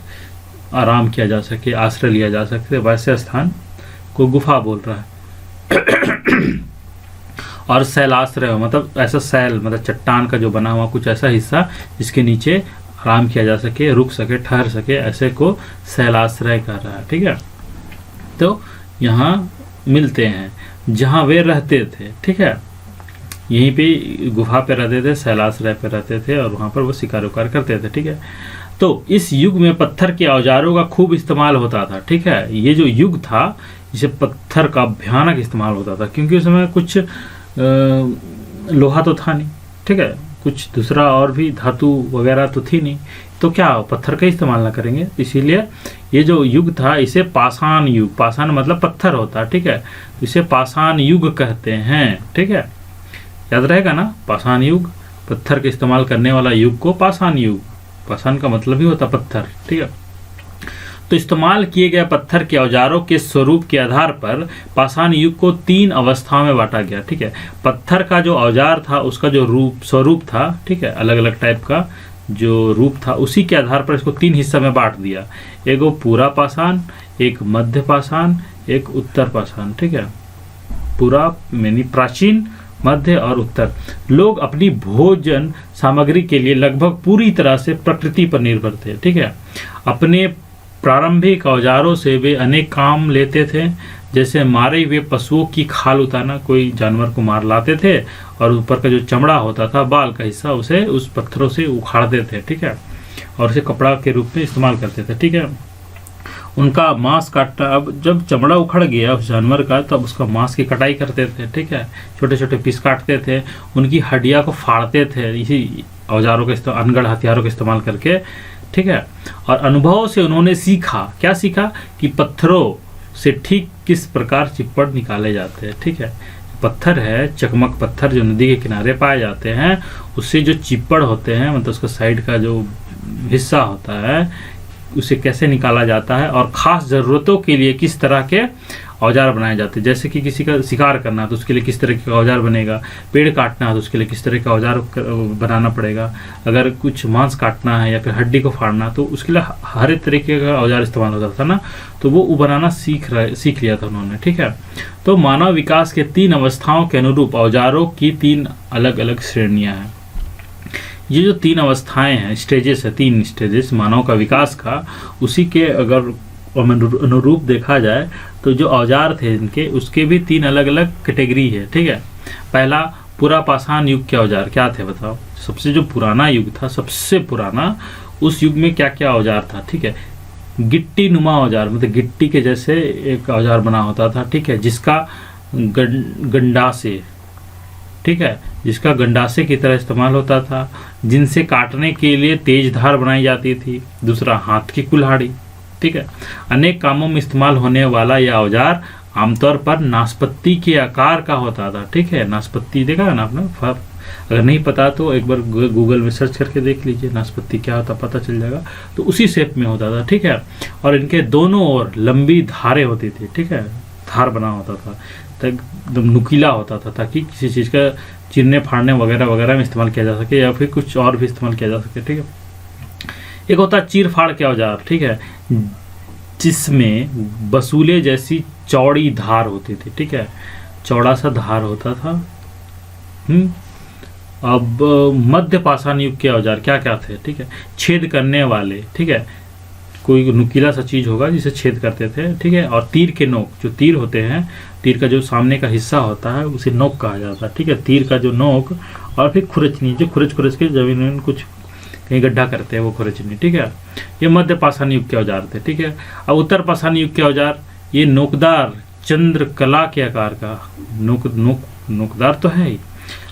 आराम किया जा सके, आश्रय लिया जा सके, वैसे स्थान को गुफा बोल रहा है। और शैलाश्रय मतलब ऐसा शैल मतलब चट्टान का जो बना हुआ कुछ ऐसा हिस्सा जिसके नीचे आराम किया जा सके, रुक सके, ठहर सके, ऐसे को शैलाश्रय कर रहा है। ठीक है, तो यहाँ मिलते हैं जहाँ वे रहते थे। ठीक है, यहीं पे गुफा पे रहते थे, शैलाश्रय पे रहते थे और वहाँ पर वो शिकार उकार करते थे। ठीक है, तो इस युग में पत्थर के औजारों का खूब इस्तेमाल होता था। ठीक है, ये जो युग था, इसे पत्थर का भयानक इस्तेमाल होता था, क्योंकि उस समय कुछ लोहा तो था नहीं। ठीक है, कुछ दूसरा और भी धातु वगैरह तो थी नहीं, तो क्या पत्थर का इस्तेमाल ना करेंगे। इसीलिए ये जो युग था इसे पाषाण युग, पाषाण मतलब पत्थर होता है। ठीक है, इसे पाषाण युग कहते हैं। ठीक है, याद रहेगा ना, पाषाण युग, पत्थर का इस्तेमाल करने वाला युग को पाषाण युग, पाषाण का मतलब ही होता पत्थर। ठीक है, तो इस्तेमाल किए गए पत्थर के औजारों के स्वरूप के आधार पर पाषाण युग को 3 अवस्थाओं में बांटा गया। ठीक है, पत्थर का जो औजार था उसका जो स्वरूप था, ठीक है, अलग अलग टाइप का जो रूप था, उसी के आधार पर इसको 3 हिस्सा में बांट दिया। एक वो पूरा पाषाण, एक मध्य पाषाण, एक उत्तर पाषाण। ठीक है, पूरा यानी प्राचीन, मध्य और उत्तर। लोग अपनी भोजन सामग्री के लिए लगभग पूरी तरह से प्रकृति पर निर्भर थे। ठीक है, अपने प्रारंभिक औजारों से वे अनेक काम लेते थे, जैसे मारे हुए पशुओं की खाल उतारना, कोई जानवर को मार लाते थे और ऊपर का जो चमड़ा होता था, बाल का हिस्सा, उसे उस पत्थरों से उखाड़ते थे। ठीक है, और उसे कपड़ा के रूप में इस्तेमाल करते थे। ठीक है, उनका मांस काटना, अब जब चमड़ा उखड़ गया उस जानवर का, तब उसका मांस की कटाई करते थे। ठीक है, छोटे छोटे पीस काटते थे, उनकी हड्डियां को फाड़ते थे इसी औजारों के अनगढ़ हथियारों का इस्तेमाल करके। ठीक है, और अनुभव से उन्होंने सीखा, क्या सीखा कि पत्थरों से ठीक किस प्रकार चिप्पड़ निकाले जाते हैं। ठीक है, पत्थर है, चकमक पत्थर जो नदी के किनारे पाए जाते हैं, उससे जो चिप्पड़ होते हैं, मतलब उसका साइड का जो हिस्सा होता है, उसे कैसे निकाला जाता है और ख़ास ज़रूरतों के लिए किस तरह के औजार बनाए जाते हैं। जैसे कि किसी का शिकार करना है तो उसके लिए किस तरह का औजार बनेगा, पेड़ काटना है तो उसके लिए किस तरह का औजार बनाना पड़ेगा, अगर कुछ मांस काटना है या फिर हड्डी को फाड़ना तो उसके लिए हर एक तरीके का औजार इस्तेमाल होता था ना, तो वो बनाना सीख लिया था उन्होंने। ठीक है, तो मानव विकास के 3 अवस्थाओं के अनुरूप औजारों की 3 अलग अलग श्रेणियाँ हैं। ये जो 3 अवस्थाएं हैं, स्टेजेस है, 3 स्टेजेस मानव का विकास का, उसी के अगर अनुरूप देखा जाए तो जो औजार थे इनके, उसके भी 3 अलग अलग कैटेगरी है। ठीक है, पहला पूरा पाषाण युग के औजार क्या थे बताओ। सबसे जो पुराना युग था, सबसे पुराना, उस युग में क्या क्या औजार था। ठीक है, गिट्टी नुमा औजार, मतलब गिट्टी के जैसे एक औजार बना होता था। ठीक है, जिसका गंडासे, ठीक है, जिसका गंडासे की तरह इस्तेमाल होता था, जिनसे काटने के लिए तेज धार बनाई जाती थी। दूसरा हाथ की कुल्हाड़ी। ठीक है, अनेक कामों में इस्तेमाल होने वाला यह औजार आमतौर पर नाशपत्ती के आकार का होता था। ठीक है, नाशपत्ती देखा है ना आपने, अगर नहीं पता तो एक बार गूगल में सर्च करके देख लीजिए नाशपत्ती क्या होता, पता चल जाएगा। तो उसी शेप में होता था। ठीक है, और इनके दोनों ओर लंबी धारें होती थी। ठीक है, धार बना होता था, एकदम नुकीला होता था, ताकि किसी चीज़ का चीरने फाड़ने वगैरह वगैरह में इस्तेमाल किया जा सके या फिर कुछ और भी इस्तेमाल किया जा सके। ठीक है, एक होता है चीर फाड़ के औजार। ठीक है, जिसमें बसूले जैसी चौड़ी धार होती थी। ठीक है, चौड़ा सा धार होता था। अब मध्य पाषाण युग के औजार क्या क्या थे। ठीक है, छेद करने वाले। ठीक है, कोई नुकीला सा चीज होगा जिसे छेद करते थे। ठीक है, और तीर के नोक, जो तीर होते हैं, तीर का जो सामने का हिस्सा होता है उसे नोक कहा जाता है। ठीक है, तीर का जो नोक, और फिर खुरचनी, जो खुरच के जमीन में कुछ कहीं गड्ढा करते हैं, वो खुरचनी। ठीक है, ये मध्य पाषाण युग के औजार थे। ठीक है, अब उत्तर पाषाण युग के औजार, ये नोकदार चंद्रकला के आकार का, नोकदार तो है ही,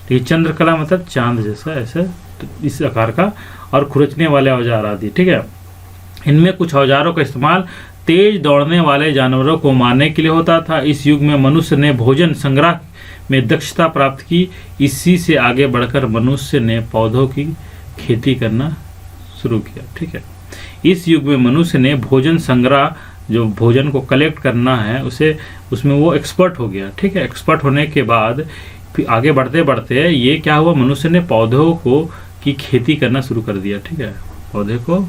लेकिन चंद्रकला मतलब चांद जैसा, ऐसे तो इस आकार का, और खुरचने वाले औजार आदि। ठीक है, इनमें कुछ औजारों का इस्तेमाल तेज दौड़ने वाले जानवरों को मारने के लिए होता था। इस युग में मनुष्य ने भोजन संग्रह में दक्षता प्राप्त की। इसी से आगे बढ़कर मनुष्य ने पौधों की खेती करना शुरू किया। ठीक है, इस युग में मनुष्य ने भोजन संग्रह, जो भोजन को कलेक्ट करना है, उसमें वो एक्सपर्ट हो गया। ठीक है, एक्सपर्ट होने के बाद फिर आगे बढ़ते बढ़ते ये क्या हुआ, मनुष्य ने पौधों की खेती करना शुरू कर दिया। ठीक है, पौधे को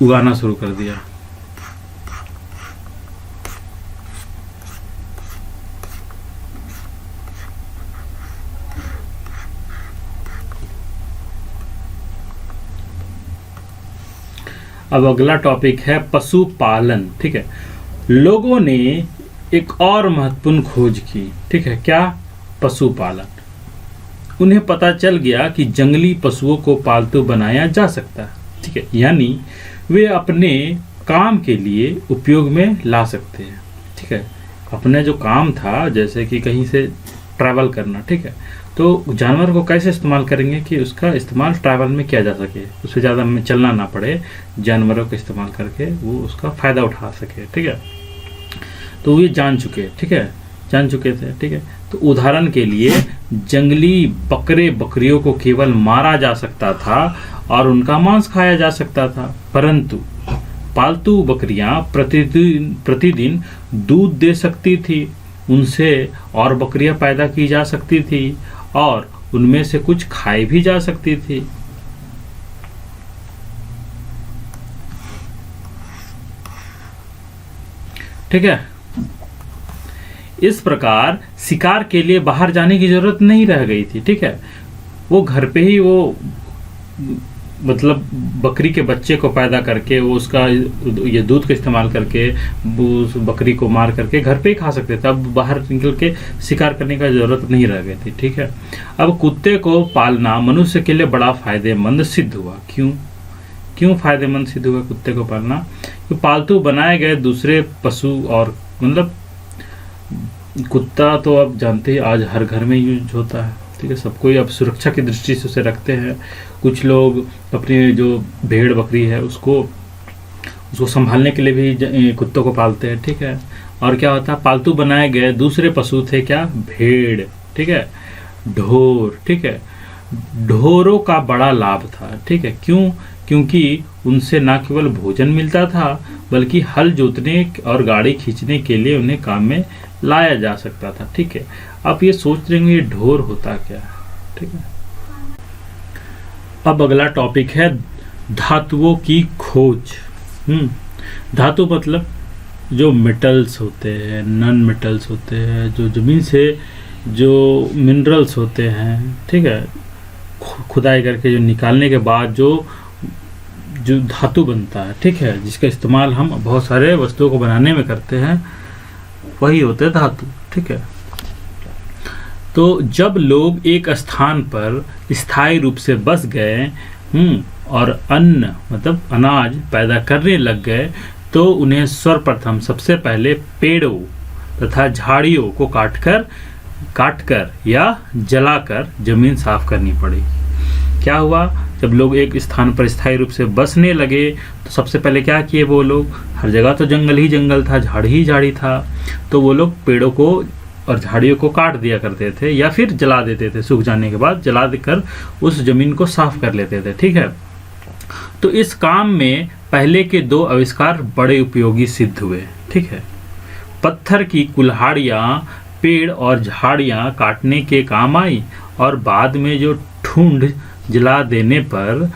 उगाना शुरू कर दिया। अब अगला टॉपिक है पशुपालन। ठीक है, लोगों ने एक और महत्वपूर्ण खोज की। ठीक है, क्या? पशुपालन। उन्हें पता चल गया कि जंगली पशुओं को पालतू बनाया जा सकता है। ठीक है, यानी वे अपने काम के लिए उपयोग में ला सकते हैं। ठीक है, अपने जो काम था, जैसे कि कहीं से ट्रैवल करना, ठीक है, तो जानवर को कैसे इस्तेमाल करेंगे कि उसका इस्तेमाल ट्रैवल में किया जा सके, उससे ज़्यादा में चलना ना पड़े, जानवरों का इस्तेमाल करके वो उसका फ़ायदा उठा सके। ठीक है, तो ये जान चुके। ठीक है, जान चुके थे। ठीक है, तो उदाहरण के लिए जंगली बकरे बकरियों को केवल मारा जा सकता था और उनका मांस खाया जा सकता था, परंतु पालतू बकरियां प्रतिदिन दूध दे सकती थी, उनसे और बकरियां पैदा की जा सकती थी और उनमें से कुछ खाई भी जा सकती थी। ठीक है, इस प्रकार शिकार के लिए बाहर जाने की जरूरत नहीं रह गई थी। ठीक है, वो घर पे ही वो मतलब बकरी के बच्चे को पैदा करके वो उसका ये दूध का इस्तेमाल करके वो उस बकरी को मार करके घर पे ही खा सकते थे। अब बाहर निकल के शिकार करने का जरूरत नहीं रह गई थी। ठीक है, अब कुत्ते को पालना मनुष्य के लिए बड़ा फायदेमंद सिद्ध हुआ। क्यों फायदेमंद सिद्ध हुआ कुत्ते को पालना? तो पालतू बनाए गए दूसरे पशु, और मतलब कुत्ता तो आप जानते ही आज हर घर में यूज होता है। ठीक है, सबको अब सुरक्षा की दृष्टि से उसे रखते हैं। कुछ लोग अपनी जो भेड़ बकरी है उसको संभालने के लिए भी कुत्तों को पालते हैं। ठीक है, और क्या होता है, पालतू बनाए गए दूसरे पशु थे क्या, भेड़, ठीक है, ढोर, ठीक है। ढोरों का बड़ा लाभ था, ठीक है, क्यों, क्योंकि उनसे न केवल भोजन मिलता था बल्कि हल जोतने और गाड़ी खींचने के लिए उन्हें काम में लाया जा सकता था, ठीक है। आप ये सोच रहे होंगे ये ढोर होता क्या है, ठीक है। अब अगला टॉपिक है धातुओं की खोज। धातु मतलब जो मेटल्स होते हैं, नॉन मेटल्स होते हैं, जो जमीन से जो मिनरल्स होते हैं, ठीक है, खुदाई करके जो निकालने के बाद जो धातु बनता है, ठीक है, जिसका इस्तेमाल हम बहुत सारे वस्तुओं को बनाने में करते हैं, वही होते हैं धातु, ठीक है। तो जब लोग एक स्थान पर स्थायी रूप से बस गए और अन्न मतलब अनाज पैदा करने लग गए, तो उन्हें सर्वप्रथम सबसे पहले पेड़ों तथा झाड़ियों को काटकर या जलाकर जमीन साफ करनी पड़ी। क्या हुआ, जब लोग एक स्थान पर स्थायी रूप से बसने लगे तो सबसे पहले क्या किए वो लोग, हर जगह तो जंगल ही जंगल था, झाड़ी ही झाड़ी था, तो वो लोग पेड़ों को और झाड़ियों को काट दिया करते थे या फिर जला देते थे, सूख जाने के बाद जला देकर उस जमीन को साफ कर लेते थे, ठीक है। तो इस काम में पहले के 2 आविष्कार बड़े उपयोगी सिद्ध हुए, ठीक है। पत्थर की कुल्हाड़ियाँ पेड़ और झाड़ियाँ काटने के काम आई और बाद में जो ठूंठ जला देने पर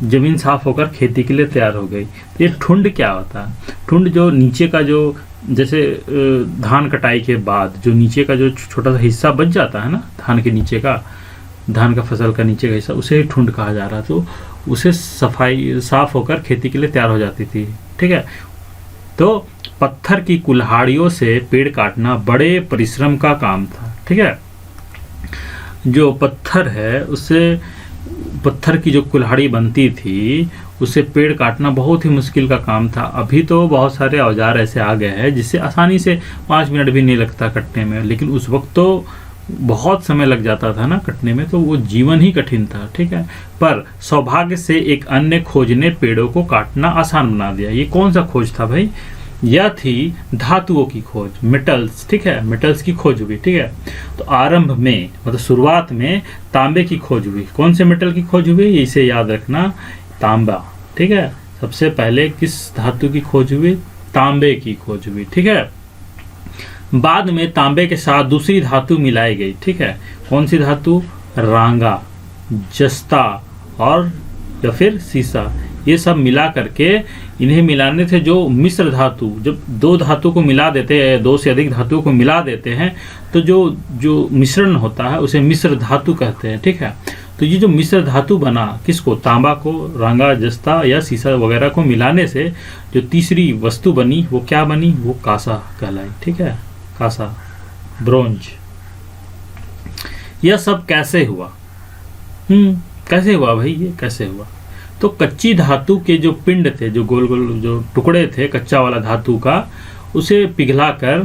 जमीन साफ होकर खेती के लिए तैयार हो गई। ये ठुंड क्या होता है, ठुंड जो नीचे का जो जैसे धान कटाई के बाद जो नीचे का जो छोटा सा हिस्सा बच जाता है ना, धान का फसल का नीचे का हिस्सा, उसे ठुंड कहा जा रहा, तो उसे साफ होकर खेती के लिए तैयार हो जाती थी, ठीक है। तो पत्थर की कुल्हाड़ियों से पेड़ काटना बड़े परिश्रम का काम था, ठीक है। जो पत्थर है उससे पत्थर की जो कुल्हाड़ी बनती थी उससे पेड़ काटना बहुत ही मुश्किल का काम था। अभी तो बहुत सारे औजार ऐसे आ गए हैं जिससे आसानी से 5 मिनट भी नहीं लगता कटने में, लेकिन उस वक्त तो बहुत समय लग जाता था ना कटने में, तो वो जीवन ही कठिन था, ठीक है। पर सौभाग्य से एक अन्य खोज ने पेड़ों को काटना आसान बना दिया। ये कौन सा खोज था भाई, यह थी धातुओं की खोज, मेटल्स, ठीक है, मेटल्स की खोज हुई, ठीक है। तो आरंभ में मतलब शुरुआत में तांबे की खोज हुई। कौन से मेटल की खोज हुई, इसे याद रखना, तांबा, ठीक है। सबसे पहले किस धातु की खोज हुई, तांबे की खोज हुई, ठीक है। बाद में तांबे के साथ दूसरी धातु मिलाई गई, ठीक है। कौन सी धातु, रांगा, जस्ता और या फिर सीसा, ये सब मिला करके इन्हें मिलाने से जो मिश्र धातु, जब 2 धातु को मिला देते हैं, 2 से अधिक धातुओं को मिला देते हैं, तो जो मिश्रण होता है उसे मिश्र धातु कहते हैं, ठीक है। तो ये जो मिश्र धातु बना, किसको, तांबा को, रांगा, जस्ता या सीसा वगैरह को मिलाने से जो तीसरी वस्तु बनी वो क्या बनी, वो कांसा कहलाई, ठीक है, कांसा, ब्रोंज। यह सब कैसे हुआ, कैसे हुआ भाई, ये कैसे हुआ। तो कच्ची धातु के जो पिंड थे, जो गोल गोल जो टुकड़े थे कच्चा वाला धातु का, उसे पिघलाकर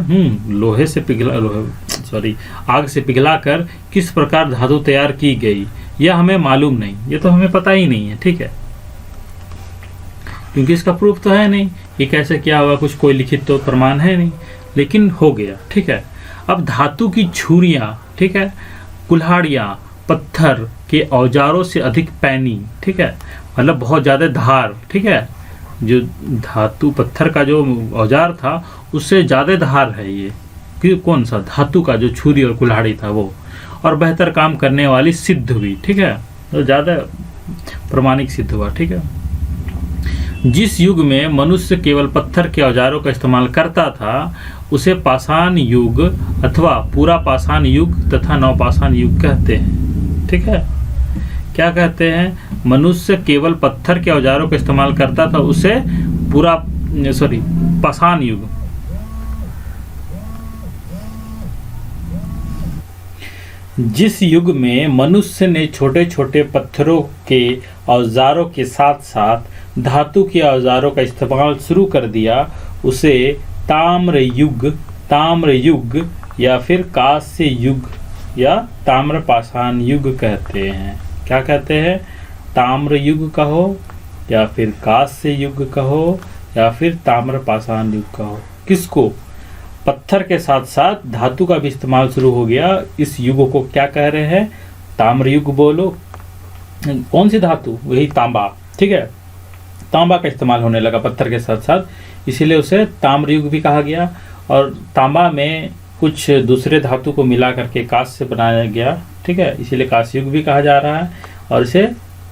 आग से पिघलाकर किस प्रकार धातु तैयार की गई यह हमें मालूम नहीं, ये तो हमें पता ही नहीं है, ठीक है, क्योंकि इसका प्रूफ तो है नहीं, ये कैसे क्या हुआ, कुछ कोई लिखित तो प्रमाण है नहीं, लेकिन हो गया, ठीक है। अब धातु की छुरियां, ठीक है, कुल्हाड़ियां पत्थर के औजारों से अधिक पैनी, ठीक है, मतलब बहुत ज्यादा धार, ठीक है। जो धातु पत्थर का जो औजार था उससे ज्यादा धार है ये, कि कौन सा, धातु का जो छुरी और कुल्हाड़ी था वो, और बेहतर काम करने वाली सिद्ध हुई, ठीक है, तो ज्यादा प्रमाणिक सिद्ध हुआ, ठीक है। जिस युग में मनुष्य केवल पत्थर के औजारों का इस्तेमाल करता था उसे पाषाण युग अथवा पूरा पाषाण युग तथा नवपाषाण युग कहते हैं, ठीक है। क्या कहते हैं, मनुष्य केवल पत्थर के औजारों का इस्तेमाल करता था उसे पाषाण युग। जिस युग में मनुष्य ने छोटे छोटे पत्थरों के औजारों के साथ साथ धातु के औजारों का इस्तेमाल शुरू कर दिया उसे ताम्र युग या फिर कांस्य युग या ताम्रपाषाण युग कहते हैं। क्या कहते हैं, ताम्र युग कहो या फिर कांस्य युग कहो या फिर ताम्र पाषाण युग कहो। किसको? पत्थर के साथ साथ धातु का भी इस्तेमाल शुरू हो गया। इस युग को क्या कह रहे हैं? ताम्र युग बोलो। कौन सी धातु? वही तांबा, ठीक है। तांबा का इस्तेमाल होने लगा पत्थर के साथ साथ, इसीलिए उसे ताम्र युग भी कहा गया। और तांबा में कुछ दूसरे धातु को मिला करके कांस्य से बनाया गया, ठीक है, इसीलिए कांस्य युग भी कहा जा रहा है। और इसे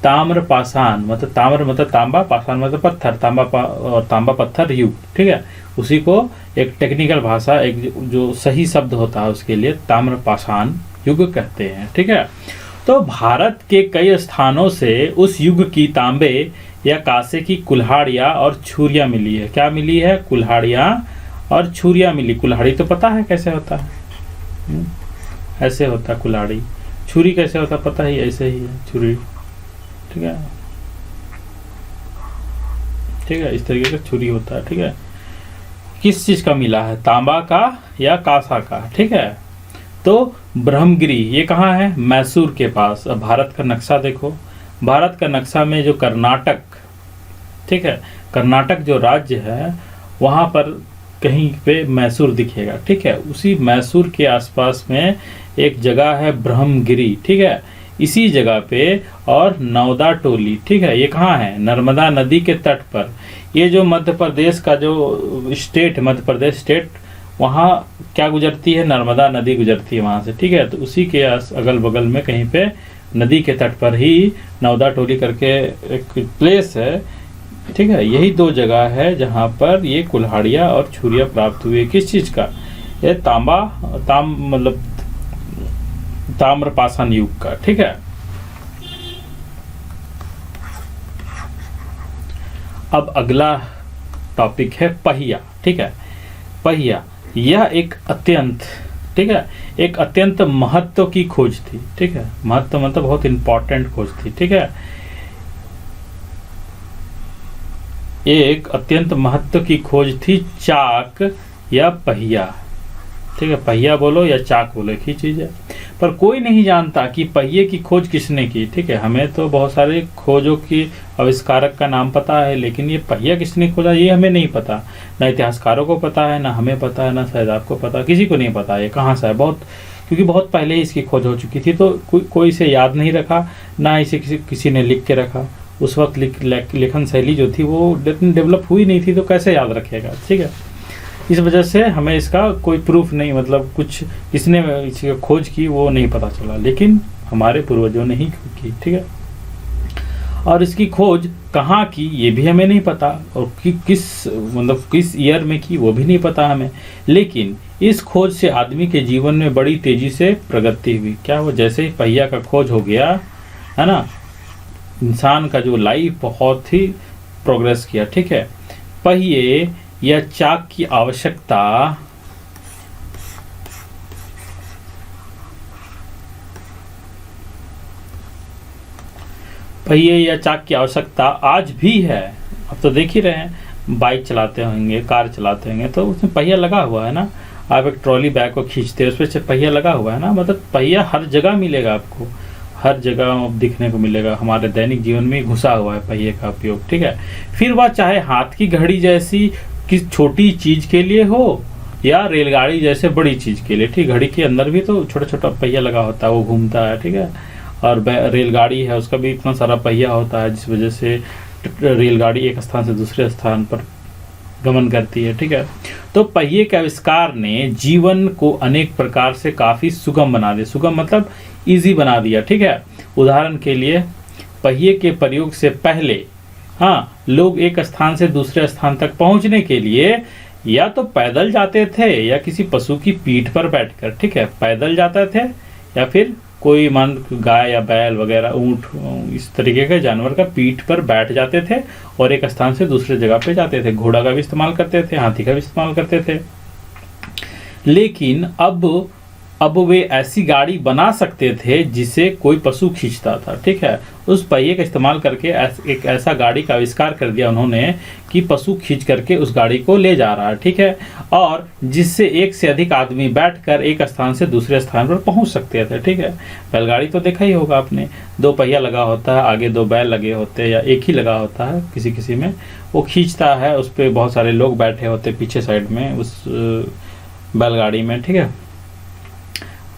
ताम्र पाषाण, मतलब ताम्र मतलब तांबा, पाषाण मतलब पत्थर, और तांबा पत्थर युग, ठीक है। उसी को एक टेक्निकल भाषा, एक जो सही शब्द होता है उसके लिए ताम्र पाषाण युग कहते हैं, ठीक है। तो भारत के कई स्थानों से उस युग की तांबे या कांसे की कुल्हाड़ियाँ और छुरियाँ मिली है। क्या मिली है? कुल्हाड़ियाँ और छुरियाँ मिली। कुल्हाड़ी तो पता है कैसे होता है, ऐसे होता है कुल्हाड़ी। छुरी कैसे होता है पता ही, ऐसे ही है छुरी, ठीक है, ठीक है, इस तरीके का छुरी होता है, ठीक है। किस चीज का मिला है? तांबा का या कांसा का, ठीक है। तो ब्रह्मगिरी ये कहाँ है? मैसूर के पास। अब भारत का नक्शा देखो, भारत का नक्शा में जो कर्नाटक, ठीक है, कर्नाटक जो राज्य है वहाँ पर कहीं पे मैसूर दिखेगा, ठीक है। उसी मैसूर के आसपास में एक जगह है ब्रह्मगिरी, ठीक है, इसी जगह पे। और नौदा टोली, ठीक है, ये कहाँ है? नर्मदा नदी के तट पर। ये जो मध्य प्रदेश का जो स्टेट, मध्य प्रदेश स्टेट, वहाँ क्या गुजरती है? नर्मदा नदी गुजरती है वहाँ से, ठीक है। तो उसी के अगल बगल में कहीं पे नदी के तट पर ही नौदा टोली करके एक प्लेस है, ठीक है। यही दो जगह है जहाँ पर ये कुल्हाड़ियाँ और छुरियाँ प्राप्त हुई। किस चीज का? ये मतलब ताम्र पाषाण युग का, ठीक है। अब अगला टॉपिक है पहिया, ठीक है। पहिया यह एक अत्यंत, ठीक है, एक अत्यंत महत्व की खोज थी, ठीक है। महत्व मतलब बहुत इंपॉर्टेंट खोज थी, ठीक है। एक अत्यंत महत्व की खोज थी चाक या पहिया, ठीक है। पहिया बोलो या चाक बोलो, एक ही चीज है। पर कोई नहीं जानता कि पहिए की खोज किसने की, ठीक है। हमें तो बहुत सारे खोजों की आविष्कारक का नाम पता है, लेकिन ये पहिया किसने खोजा ये हमें नहीं पता। ना इतिहासकारों को पता है, ना हमें पता है, ना शायद आपको पता, किसी को नहीं पता ये कहाँ से है। क्योंकि बहुत पहले ही इसकी खोज हो चुकी थी, तो कोई इसे याद नहीं रखा, ना इसे किसी ने लिख के रखा। उस वक्त लेखन शैली जो थी वो डेवलप हुई नहीं थी, तो कैसे याद रखेगा, ठीक है। इस वजह से हमें इसका कोई प्रूफ नहीं, मतलब कुछ किसने इसकी खोज की वो नहीं पता चला, लेकिन हमारे पूर्वजों ने ही की, ठीक है। और इसकी खोज कहाँ की ये भी हमें नहीं पता, और किस ईयर में की वो भी नहीं पता हमें। लेकिन इस खोज से आदमी के जीवन में बड़ी तेजी से प्रगति हुई। क्या वो जैसे ही पहिया का खोज हो गया है ना, इंसान का जो लाइफ बहुत ही प्रोग्रेस किया, ठीक है। पहिए या चाक की आवश्यकता आज भी है। अब तो देख ही रहे हैं, बाइक चलाते होंगे, कार चलाते होंगे, तो उसमें पहिया लगा हुआ है ना। आप एक ट्रॉली बैग को खींचते हैं, उसपे पहिया लगा हुआ है ना। मतलब पहिया हर जगह मिलेगा आपको, हर जगह दिखने को मिलेगा। हमारे दैनिक जीवन में घुसा हुआ है पहिए का उपयोग, ठीक है। फिर वह चाहे हाथ की घड़ी जैसी किस छोटी चीज के लिए हो या रेलगाड़ी जैसे बड़ी चीज के लिए, ठीक। घड़ी के अंदर भी तो छोटा छोटा पहिया लगा होता है, वो घूमता है, ठीक है। और रेलगाड़ी है, उसका भी इतना सारा पहिया होता है, जिस वजह से रेलगाड़ी एक स्थान से दूसरे स्थान पर गमन करती है, ठीक है। तो पहिए के आविष्कार ने जीवन को अनेक प्रकार से काफी सुगम बना दिया। सुगम मतलब इजी बना दिया, ठीक है। उदाहरण के लिए पहिए के प्रयोग से पहले लोग एक स्थान से दूसरे स्थान तक पहुंचने के लिए या तो पैदल जाते थे या किसी पशु की पीठ पर बैठकर, ठीक है, पैदल जाते थे, या फिर कोई गाय या बैल वगैरह, ऊंट, इस तरीके के जानवर का पीठ पर बैठ जाते थे और एक स्थान से दूसरे जगह पे जाते थे। घोड़ा का भी इस्तेमाल करते थे, हाथी का भी इस्तेमाल करते थे। लेकिन अब अब वे ऐसी गाड़ी बना सकते थे जिसे कोई पशु खींचता था, ठीक है। उस पहिए का इस्तेमाल करके एक ऐसा गाड़ी का आविष्कार कर दिया उन्होंने कि पशु खींच करके उस गाड़ी को ले जा रहा है, ठीक है, और जिससे एक से अधिक आदमी बैठकर एक स्थान से दूसरे स्थान पर पहुंच सकते थे, ठीक है। बैलगाड़ी तो देखा ही होगा आपने, 2 पहिया लगा होता है, आगे 2 बैल लगे होते हैं या एक ही लगा होता है किसी किसी में, वो खींचता है, उस पर बहुत सारे लोग बैठे होते पीछे साइड में उस बैलगाड़ी में, ठीक है।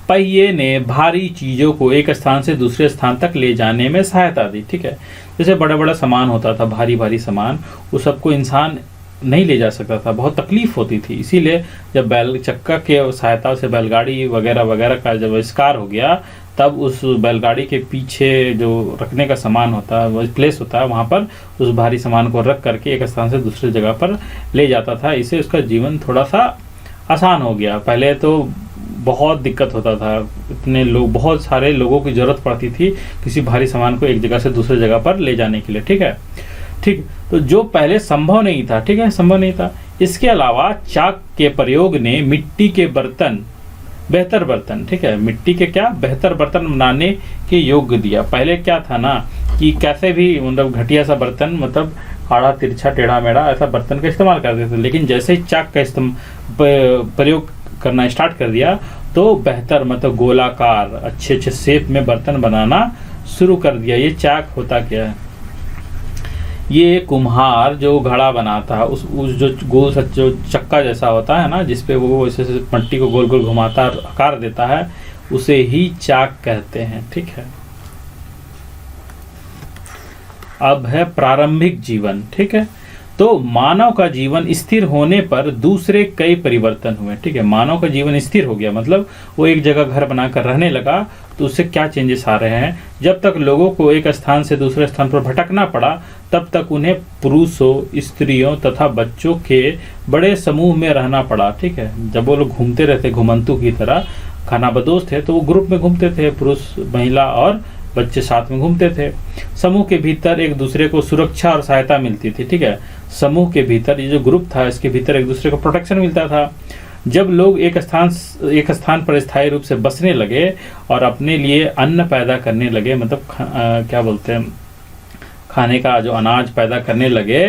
पहिए ने भारी चीज़ों को एक स्थान से दूसरे स्थान तक ले जाने में सहायता दी, ठीक है। जैसे बड़ा बड़ा सामान होता था, भारी भारी सामान, वो सबको इंसान नहीं ले जा सकता था, बहुत तकलीफ होती थी। इसीलिए जब बैल चक्का के सहायता से बैलगाड़ी वगैरह वगैरह का जब आविष्कार हो गया, तब उस बैलगाड़ी के पीछे जो रखने का सामान होता है, वो प्लेस होता है, वहाँ पर उस भारी सामान को रख करके एक स्थान से दूसरी जगह पर ले जाता था। इससे उसका जीवन थोड़ा सा आसान हो गया। पहले तो बहुत दिक्कत होता था, इतने लोग, बहुत सारे लोगों की ज़रूरत पड़ती थी किसी भारी सामान को एक जगह से दूसरी जगह पर ले जाने के लिए, ठीक है। ठीक, तो जो पहले संभव नहीं था, ठीक है, संभव नहीं था। इसके अलावा चाक के प्रयोग ने मिट्टी के बर्तन, बेहतर बर्तन, ठीक है, मिट्टी के क्या बेहतर बर्तन बनाने के योग्य दिया। पहले क्या था ना कि कैसे भी मतलब घटिया सा बर्तन, मतलब आड़ा तिरछा टेढ़ा मेढ़ा ऐसा बर्तन का इस्तेमाल करते थे, लेकिन जैसे ही चाक का प्रयोग करना स्टार्ट कर दिया तो बेहतर मतलब गोलाकार अच्छे अच्छे शेप में बर्तन बनाना शुरू कर दिया। ये चाक होता क्या है, ये कुम्हार जो घड़ा बनाता है, उस जो गोल जो चक्का जैसा होता है ना, जिसपे वो ऐसे मट्टी को गोल गोल घुमाता आकार देता है, उसे ही चाक कहते हैं, ठीक है। अब है प्रारंभिक जीवन, ठीक है। तो मानव का जीवन स्थिर होने पर दूसरे कई परिवर्तन हुए, ठीक है। मानव का जीवन स्थिर हो गया मतलब वो एक जगह घर बनाकर रहने लगा, तो उससे क्या चेंजेस आ रहे हैं। जब तक लोगों को एक स्थान से दूसरे स्थान पर भटकना पड़ा, तब तक उन्हें पुरुषों, स्त्रियों तथा बच्चों के बड़े समूह में रहना पड़ा, ठीक है। जब वो लोग घूमते रहते घुमंतु की तरह, खानाबदोश थे, तो वो ग्रुप में घूमते थे, पुरुष, महिला और बच्चे साथ में घूमते थे। समूह के भीतर एक दूसरे को सुरक्षा और सहायता मिलती थी, ठीक है। समूह के भीतर ये जो ग्रुप था, इसके भीतर एक दूसरे को प्रोटेक्शन मिलता था। जब लोग एक स्थान पर स्थायी रूप से बसने लगे और अपने लिए अन्न पैदा करने लगे, मतलब क्या बोलते हैं, खाने का जो अनाज पैदा करने लगे,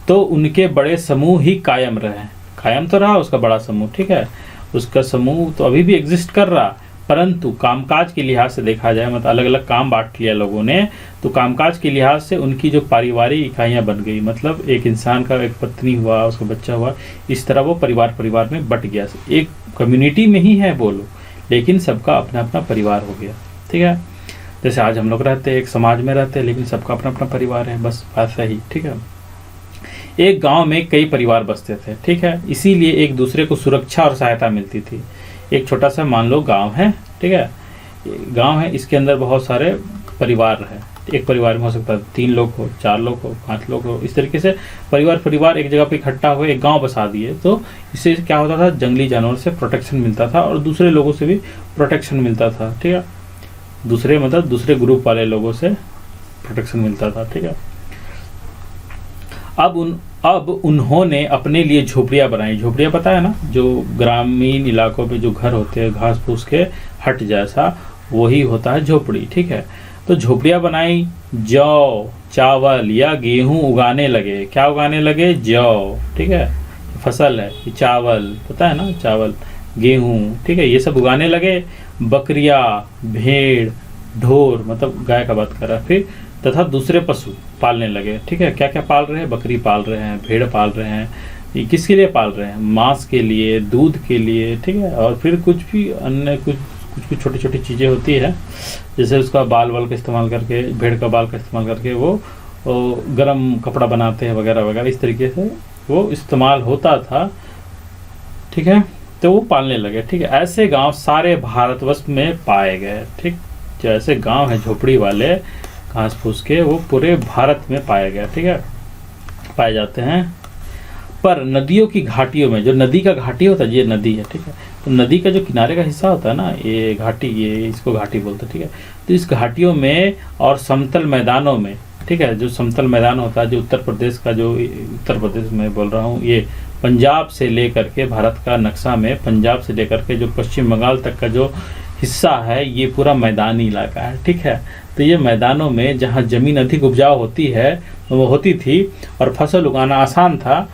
तो उनके बड़े समूह ही कायम रहे। कायम तो रहा उसका बड़ा समूह, ठीक है, उसका समूह तो अभी भी एग्जिस्ट कर रहा, परंतु कामकाज के लिहाज से देखा जाए, मतलब अलग अलग काम बांट लिया लोगों ने, तो कामकाज के लिहाज से उनकी जो पारिवारिक इकाइयां बन गई, मतलब एक इंसान का एक पत्नी हुआ, उसका बच्चा हुआ, इस तरह वो परिवार में बट गया। एक कम्युनिटी में ही है वो लोग, लेकिन सबका अपना अपना परिवार हो गया, ठीक है। जैसे आज हम लोग रहते हैं, एक समाज में रहते हैं, लेकिन सबका अपना अपना परिवार है, बस ऐसा ही, ठीक है। एक गाँव में कई परिवार बसते थे, ठीक है, इसीलिए एक दूसरे को सुरक्षा और सहायता मिलती थी। एक छोटा सा मान लो गांव है, ठीक है, गांव है, इसके अंदर बहुत सारे परिवार है। एक परिवार में हो सकता है 3 लोग हो, 4 लोग हो, 5 लोग हो, इस तरीके से परिवार एक जगह पे इकट्ठा हुए, एक गांव बसा दिए। तो इससे क्या होता था, जंगली जानवर से प्रोटेक्शन मिलता था और दूसरे लोगों से भी प्रोटेक्शन मिलता था, ठीक है। दूसरे मतलब दूसरे ग्रुप वाले लोगों से प्रोटेक्शन मिलता था, ठीक है। अब उन्होंने अपने लिए झोपड़ियाँ बनाई। झोपड़ियाँ पता है ना, जो ग्रामीण इलाकों में जो घर होते हैं घास फूस के हट जैसा, वही होता है झोपड़ी, ठीक है। तो झोपड़ियाँ बनाई, जौ, चावल या गेहूं उगाने लगे। क्या उगाने लगे? जौ, ठीक है, फसल है, चावल पता है ना, चावल, गेहूं, ठीक है, ये सब उगाने लगे। बकरियाँ, भेड़, ढोर, मतलब गाय का बात कर रहा, फिर तथा दूसरे पशु पालने लगे, ठीक है। क्या क्या पाल रहे हैं? बकरी पाल रहे हैं, भेड़ पाल रहे हैं। ये किसके लिए पाल रहे हैं? मांस के लिए, दूध के लिए, ठीक है। और फिर कुछ भी अन्य कुछ छोटी छोटी चीज़ें होती है, जैसे उसका बाल का इस्तेमाल करके, भेड़ का बाल का इस्तेमाल करके वो गर्म कपड़ा बनाते हैं वगैरह वगैरह, इस तरीके से वो इस्तेमाल होता था, ठीक है। तो वो पालने लगे, ठीक है। ऐसे गांव सारे भारतवर्ष में पाए गए, ठीक। जो ऐसे गांव हैं झोपड़ी वाले घास फूस के, वो पूरे भारत में पाए गए, ठीक है, पाए जाते हैं। पर नदियों की घाटियों में, जो नदी का घाटी होता है, ये नदी है, ठीक है, तो नदी का जो किनारे का हिस्सा होता है ना, ये घाटी, ये इसको घाटी बोलते हैं, ठीक है। तो इस घाटियों में और समतल मैदानों में, ठीक है, जो समतल मैदान होता है, जो उत्तर प्रदेश का, जो उत्तर प्रदेश में बोल रहा हूँ, ये पंजाब से लेकर के भारत का नक्शा में पंजाब से लेकर के जो पश्चिम बंगाल तक का जो हिस्सा है ये पूरा मैदानी इलाका है, ठीक है। तो ये मैदानों में जहाँ ज़मीन अधिक उपजाऊ होती है वो होती थी और फसल उगाना आसान था,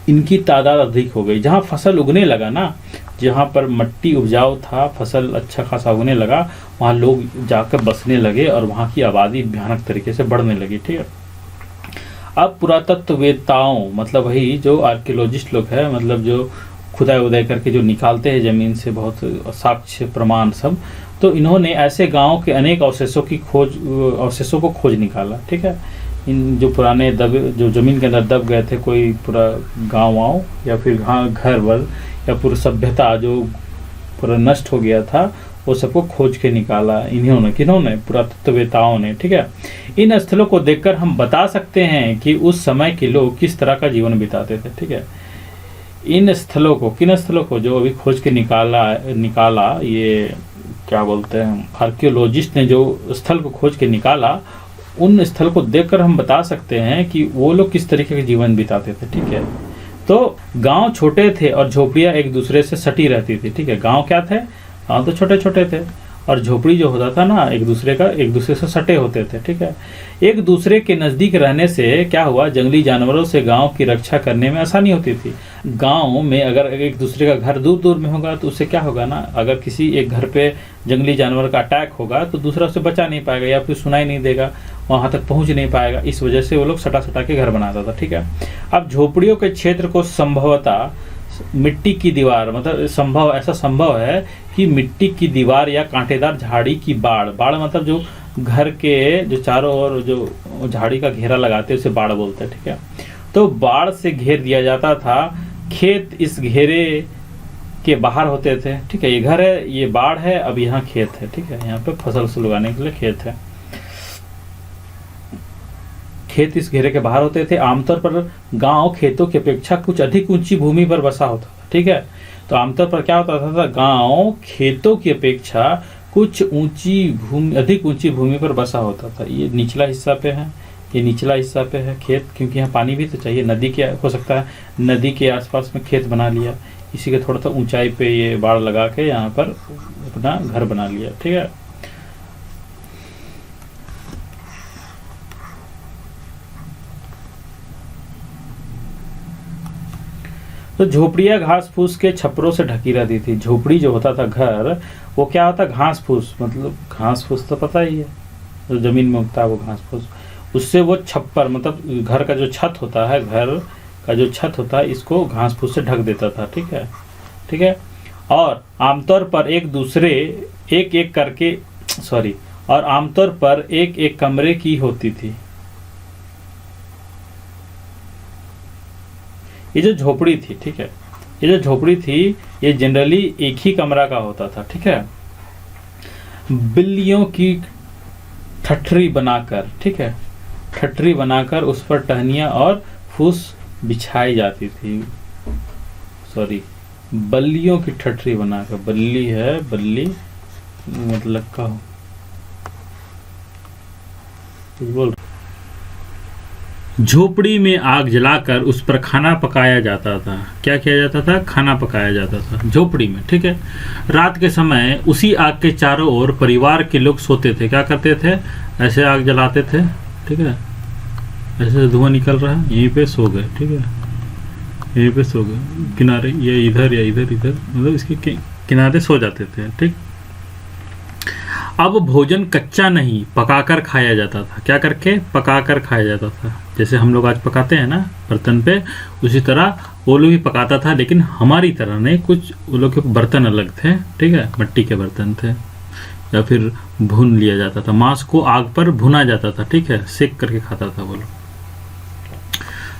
इनकी तादाद अधिक हो गई। जहाँ फसल उगने लगा ना, जहाँ पर मिट्टी उपजाऊ था, फसल अच्छा खासा उगने लगा, वहाँ लोग जाकर बसने लगे और वहाँ की आबादी भयानक तरीके से बढ़ने लगी, ठीक है। अब पुरातत्ववेत्ताओं मतलब वही जो आर्कियोलॉजिस्ट लोग हैं, मतलब जो खुदाई उदाई करके जो निकालते हैं ज़मीन से बहुत साक्ष्य प्रमाण सब, तो इन्होंने ऐसे गाँव के अनेक अवशेषों को खोज निकाला, ठीक है। इन जो पुराने दबे जो ज़मीन के अंदर दब गए थे, कोई पूरा गाँव वाँव या फिर घर वर या पूरी सभ्यता जो पूरा नष्ट हो गया था, वो सबको खोज के निकाला इन्होंने, किन्होंने, पुरातत्ववेत्ताओं ने, ठीक है। इन स्थलों को देखकर हम बता सकते हैं कि उस समय के लोग किस तरह का जीवन बिताते थे, ठीक है। इन स्थलों को, किन स्थलों को जो अभी खोज के निकाला ये क्या बोलते हैं आर्कियोलॉजिस्ट ने, जो स्थल को खोज के निकाला, उन स्थल को देखकर हम बता सकते हैं कि वो लोग किस तरीके का जीवन बिताते थे, ठीक है। तो गांव छोटे थे और झोपड़ियाँ एक दूसरे से सटी रहती थी, ठीक है। गांव क्या थे? गांव तो छोटे छोटे थे और झोपड़ी जो होता था ना एक दूसरे से सटे होते थे, ठीक है। एक दूसरे के नज़दीक रहने से क्या हुआ, जंगली जानवरों से गांव की रक्षा करने में आसानी होती थी। गांव में अगर एक दूसरे का घर दूर दूर में होगा तो उससे क्या होगा ना, अगर किसी एक घर पे जंगली जानवर का अटैक होगा तो दूसरा उससे बचा नहीं पाएगा या फिर सुनाई नहीं देगा, वहाँ तक पहुँच नहीं पाएगा। इस वजह से वो लोग सटा सटा के घर बनाता था, ठीक है। अब झोपड़ियों के क्षेत्र को संभवतः मिट्टी की दीवार, मतलब ऐसा संभव है कि मिट्टी की दीवार या कांटेदार झाड़ी की बाड़ मतलब जो घर के जो चारों ओर जो झाड़ी का घेरा लगाते हैं उसे बाड़ बोलते हैं, ठीक है। तो बाड़ से घेर दिया जाता था। खेत इस घेरे के बाहर होते थे, ठीक है। ये घर है, ये बाड़ है, अब यहाँ खेत है, ठीक है। यहाँ पे फसल उगाने के लिए खेत है। खेत इस घेरे के बाहर होते थे। आमतौर पर गांव खेतों की अपेक्षा कुछ अधिक ऊंची भूमि पर बसा होता था, ठीक है। तो आमतौर पर क्या होता था, गांव खेतों की अपेक्षा कुछ अधिक ऊंची भूमि पर बसा होता था। ये निचला हिस्सा पे है, ये निचला हिस्सा पे है खेत, क्योंकि यहाँ पानी भी तो चाहिए। नदी के हो सकता है नदी के आसपास में खेत बना लिया, इसी के थोड़ा सा ऊंचाई पे ये बाड़ लगा के यहाँ पर अपना घर बना लिया, ठीक है। तो झोपड़ियाँ घास फूस के छपरों से ढकी रहती थी। झोपड़ी जो होता था घर, वो क्या होता, घास फूस, मतलब घास फूस तो पता ही है, जो जमीन में उगता है वो घास फूस, उससे वो छप्पर, मतलब घर का जो छत होता है, घर का जो छत होता है, इसको घास फूस से ढक देता था, ठीक है, ठीक है। और आमतौर पर एक एक कमरे की होती थी। ये जो झोपड़ी थी, ठीक है, ये जो झोपड़ी थी ये जनरली एक ही कमरा का होता था, ठीक है। बिल्लियों की ठठरी बनाकर, ठीक है, ठठरी बनाकर उस पर टहनियाँ और फूस बिछाई जाती थी। बल्लियों की ठठरी बनाकर, बल्ली है, बल्ली मतलब का हो, बोल। झोपड़ी में आग जलाकर उस पर खाना पकाया जाता था। क्या किया जाता था? खाना पकाया जाता था झोपड़ी में, ठीक है। रात के समय उसी आग के चारों ओर परिवार के लोग सोते थे। क्या करते थे? ऐसे आग जलाते थे, ठीक है, ऐसे धुआं निकल रहा है, यहीं पे सो गए, ठीक है, यहीं पे सो गए किनारे, ये इधर या इधर, मतलब इसके किनारे सो जाते थे, ठीक। अब भोजन कच्चा नहीं, पकाकर खाया जाता था। क्या करके? पकाकर खाया जाता था। जैसे हम लोग आज पकाते हैं ना बर्तन पे, उसी तरह वो लोग भी पकाता था, लेकिन हमारी तरह नहीं। कुछ वो लोग के बर्तन अलग थे, ठीक है, मिट्टी के बर्तन थे, या फिर भून लिया जाता था। मांस को आग पर भुना जाता था, ठीक है, सेक करके खाता था वो लोग।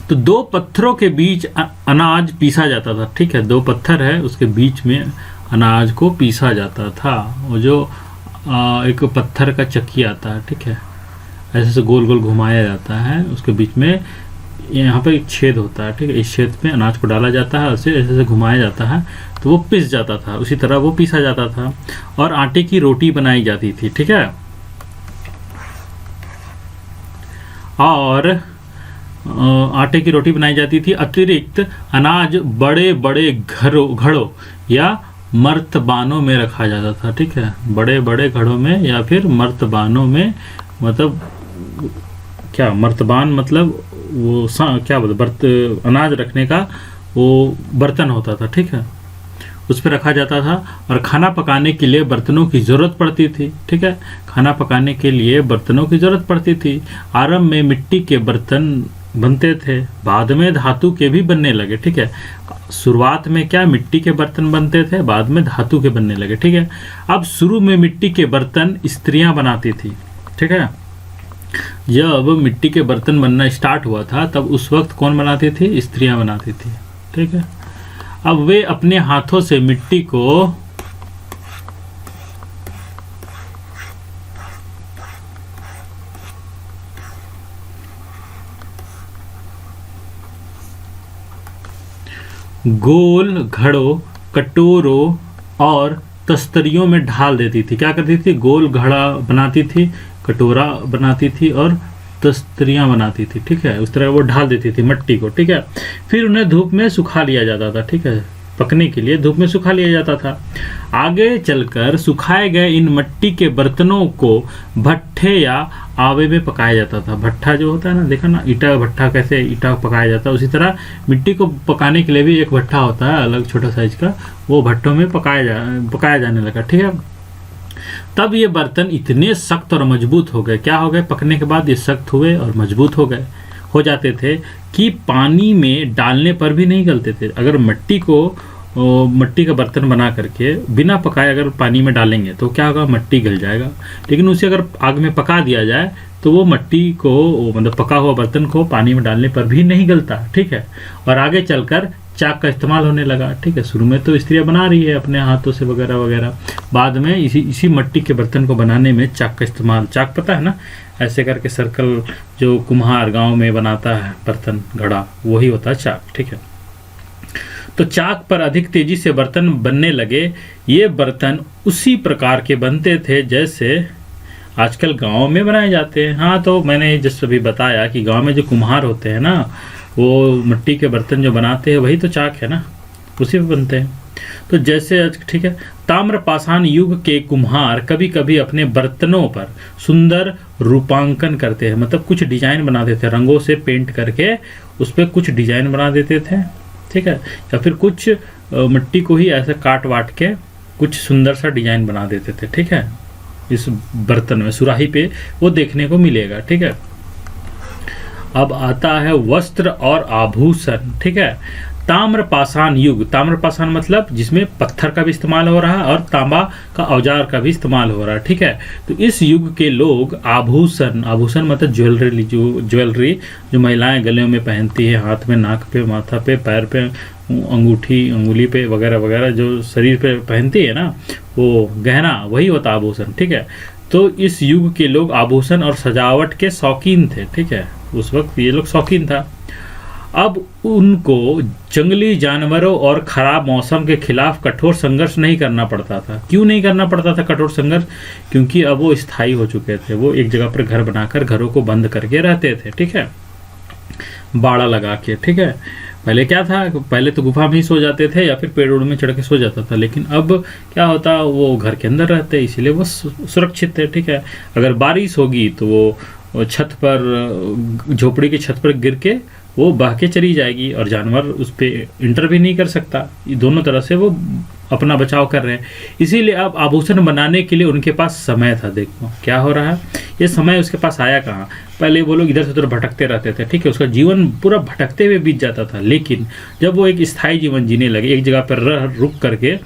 तो दो पत्थरों के बीच अनाज पीसा जाता था, ठीक है, दो पत्थर है, उसके बीच में अनाज को पीसा जाता था। वो जो एक पत्थर का चक्की आता है, ठीक है, ऐसे से गोल गोल घुमाया जाता है, उसके बीच में यहाँ पे एक छेद होता है, ठीक है, इस छेद में अनाज को डाला जाता है, उसे ऐसे से घुमाया जाता है तो वो पिस जाता था। उसी तरह वो पीसा जाता था और आटे की रोटी बनाई जाती थी, ठीक है। और आटे की रोटी बनाई जाती थी। अतिरिक्त अनाज बड़े बड़े घड़ों या मर्तबानों में रखा जाता था। ठीक है, बड़े बड़े घड़ों में या फिर मर्तबानों में, मतलब क्या मर्तबान मतलब वो क्या बोलते, अनाज रखने का वो बर्तन होता था। ठीक है, उस पर रखा जाता था। और खाना पकाने के लिए बर्तनों की ज़रूरत पड़ती थी। ठीक है, खाना पकाने के लिए बर्तनों की ज़रूरत पड़ती थी। आरंभ में मिट्टी के बर्तन बनते थे, बाद में धातु के भी बनने लगे। ठीक है, शुरुआत में क्या मिट्टी के बर्तन बनते थे, बाद में धातु के बनने लगे। ठीक है, अब शुरू में मिट्टी के बर्तन स्त्रियां बनाती थी। ठीक है, जब मिट्टी के बर्तन बनना स्टार्ट हुआ था तब उस वक्त कौन बनाती थी, स्त्रियां बनाती थी। ठीक है, अब वे अपने हाथों से मिट्टी को गोल घड़ों, कटोरों और तस्तरियों में ढाल देती थी। क्या करती थी, गोल घड़ा बनाती थी, कटोरा बनाती थी और तस्तरियां बनाती थी। ठीक है, उस तरह वो ढाल देती थी मिट्टी को। ठीक है, फिर उन्हें धूप में सुखा लिया जाता था। ठीक है, पकने के लिए धूप में सुखा लिया जाता था। आगे चलकर सुखाए गए इन मिट्टी के बर्तनों को भट्ठे या आवे में पकाया जाता था। भट्ठा जो होता है ना, देखा ना, ईटा भट्ठा, कैसे ईटा पकाया जाता है, उसी तरह मिट्टी को पकाने के लिए भी एक भट्ठा होता है अलग, छोटा साइज का, वो भट्टों में पकाया जाने लगा। ठीक है, तब ये बर्तन इतने सख्त और मजबूत हो गए, क्या हो गए, पकने के बाद ये सख्त हुए और मजबूत हो जाते थे कि पानी में डालने पर भी नहीं गलते थे। अगर मिट्टी का बर्तन बना करके बिना पकाए अगर पानी में डालेंगे तो क्या होगा, मिट्टी गल जाएगा। लेकिन उसे अगर आग में पका दिया जाए तो वो मिट्टी को, मतलब पका हुआ बर्तन को पानी में डालने पर भी नहीं गलता। ठीक है, और आगे चलकर चाक का इस्तेमाल होने लगा। ठीक है, शुरू में तो स्त्रियां बना रही है अपने हाथों से वगैरह वगैरह, बाद में इसी मिट्टी के बर्तन को बनाने में चाक का इस्तेमाल, चाक पता है ना, ऐसे करके सर्कल जो कुम्हार गांव में बनाता है बर्तन, घड़ा, वही होता है चाक। ठीक है, तो चाक पर अधिक तेजी से बर्तन बनने लगे। ये बर्तन उसी प्रकार के बनते थे जैसे आजकल गांव में बनाए जाते हैं। हाँ, तो मैंने जैसे अभी बताया कि गांव में जो कुम्हार होते हैं ना, वो मिट्टी के बर्तन जो बनाते हैं वही तो चाक है ना, उसी पे बनते हैं। तो जैसे, ठीक है, ताम्रपाषाण युग के कुम्हार कभी कभी अपने बर्तनों पर सुंदर रूपांकन करते हैं, मतलब कुछ डिजाइन बना देते हैं, रंगों से पेंट करके उस पर कुछ डिजाइन बना देते थे। ठीक है, या फिर कुछ मिट्टी को ही ऐसे काट वाट के कुछ सुंदर सा डिजाइन बना देते थे। ठीक है, इस बर्तन में सुराही पे वो देखने को मिलेगा। ठीक है, अब आता है वस्त्र और आभूषण। ठीक है, ताम्रपाषाण युग, ताम्रपाषाण मतलब जिसमें पत्थर का भी इस्तेमाल हो रहा है और तांबा का औजार का भी इस्तेमाल हो रहा है। ठीक है, तो इस युग के लोग आभूषण मतलब ज्वेलरी जो महिलाएं गले में पहनती है, हाथ में, नाक पे, माथा पे, पैर पे, अंगूठी, अंगुली पे वगैरह वगैरह, जो शरीर पे पहनती है ना, वो गहना, वही होता है आभूषण। ठीक है, तो इस युग के लोग आभूषण और सजावट के शौकीन थे। ठीक है, उस वक्त ये लोग शौकीन था। अब उनको जंगली जानवरों और खराब मौसम के खिलाफ कठोर संघर्ष नहीं करना पड़ता था। क्यों नहीं करना पड़ता था कठोर संघर्ष? क्योंकि अब वो स्थायी हो चुके थे, वो एक जगह पर घर बनाकर घरों को बंद करके रहते थे। ठीक है, बाड़ा लगा के। ठीक है, पहले क्या था, पहले तो गुफा में ही सो जाते थे या फिर पेड़ उड़ में चढ़ के सो जाता था, लेकिन अब क्या होता, वो घर के अंदर रहते, इसीलिए वो सुरक्षित थे। ठीक है, अगर बारिश होगी तो वो छत पर, झोपड़ी की छत पर गिर के वो बह के चली जाएगी और जानवर उस पर इंटर भी नहीं कर सकता। ये दोनों तरह से वो अपना बचाव कर रहे हैं। इसीलिए अब आभूषण बनाने के लिए उनके पास समय था। देखो क्या हो रहा है, ये समय उसके पास आया कहाँ, पहले वो लोग इधर से उधर भटकते रहते थे। ठीक है, उसका जीवन पूरा भटकते हुए बीत जाता था। लेकिन जब वो एक स्थायी जीवन जीने लगे, एक जगह पर रुक करके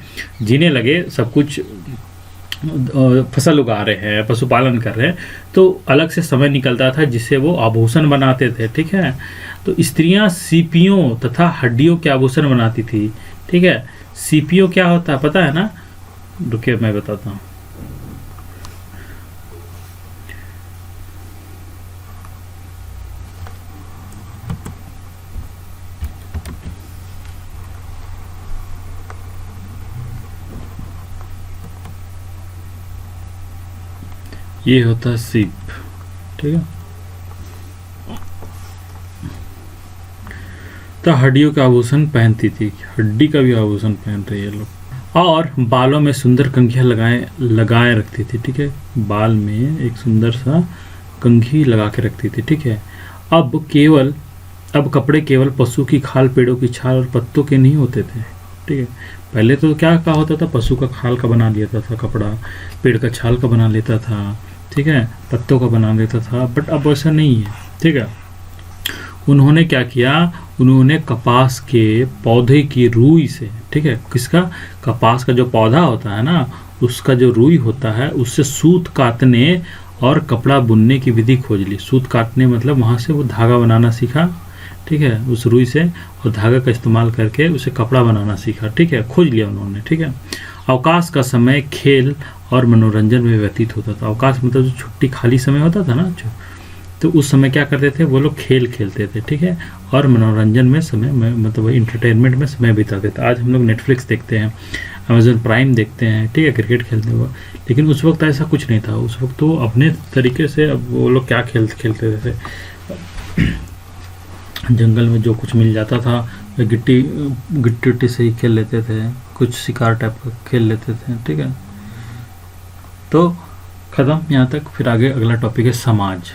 जीने लगे, सब कुछ फसल उगा रहे हैं, पशुपालन कर रहे हैं, तो अलग से समय निकलता था जिससे वो आभूषण बनाते थे। ठीक है, तो स्त्रियां सीपियों तथा हड्डियों के आभूषण बनाती थी। ठीक है, सीपियों क्या होता है पता है ना, रुकिए मैं बताता हूँ। ये होता है सीप। ठीक है, तो हड्डियों का आभूषण पहनती थी, हड्डी का भी आभूषण पहन रही है लोग। और बालों में सुंदर कंघियाँ लगाए रखती थी, ठीक है, बाल में एक सुंदर सा कंघी लगा के रखती थी, ठीक है। अब कपड़े केवल पशु की खाल, पेड़ों की छाल और पत्तों के नहीं होते थे, ठीक है। पहले तो क्या होता था, पशु का खाल का बना लेता था कपड़ा, पेड़ का छाल का बना लेता था, ठीक है, पत्तों का बना लेता था, बट अब ऐसा नहीं है, ठीक है। उन्होंने क्या किया, उन्होंने कपास के पौधे की रुई से, ठीक है, किसका, कपास का जो पौधा होता है ना, उसका जो रुई होता है, उससे सूत काटने और कपड़ा बुनने की विधि खोज ली। सूत काटने मतलब वहाँ से वो धागा बनाना सीखा, ठीक है, उस रुई से, और धागा का इस्तेमाल करके उसे कपड़ा बनाना सीखा, ठीक है, खोज लिया उन्होंने, ठीक है। अवकाश का समय खेल और मनोरंजन में व्यतीत होता था। अवकाश मतलब जो छुट्टी खाली समय होता था ना, तो उस समय क्या करते थे वो लोग, खेल खेलते थे, ठीक है, और मनोरंजन में समय में मतलब इंटरटेनमेंट में समय बिताते थे। आज हम लोग नेटफ्लिक्स देखते हैं, अमेजन प्राइम देखते हैं, ठीक है, क्रिकेट खेलते हुए, लेकिन उस वक्त ऐसा कुछ नहीं था। उस वक्त तो अपने तरीके से अब वो लोग क्या खेलते थे, जंगल में जो कुछ मिल जाता था गिट्टी से ही खेल लेते थे, कुछ शिकार टाइप का खेल लेते थे, ठीक है। तो खत्म यहाँ तक। फिर आगे अगला टॉपिक है समाज।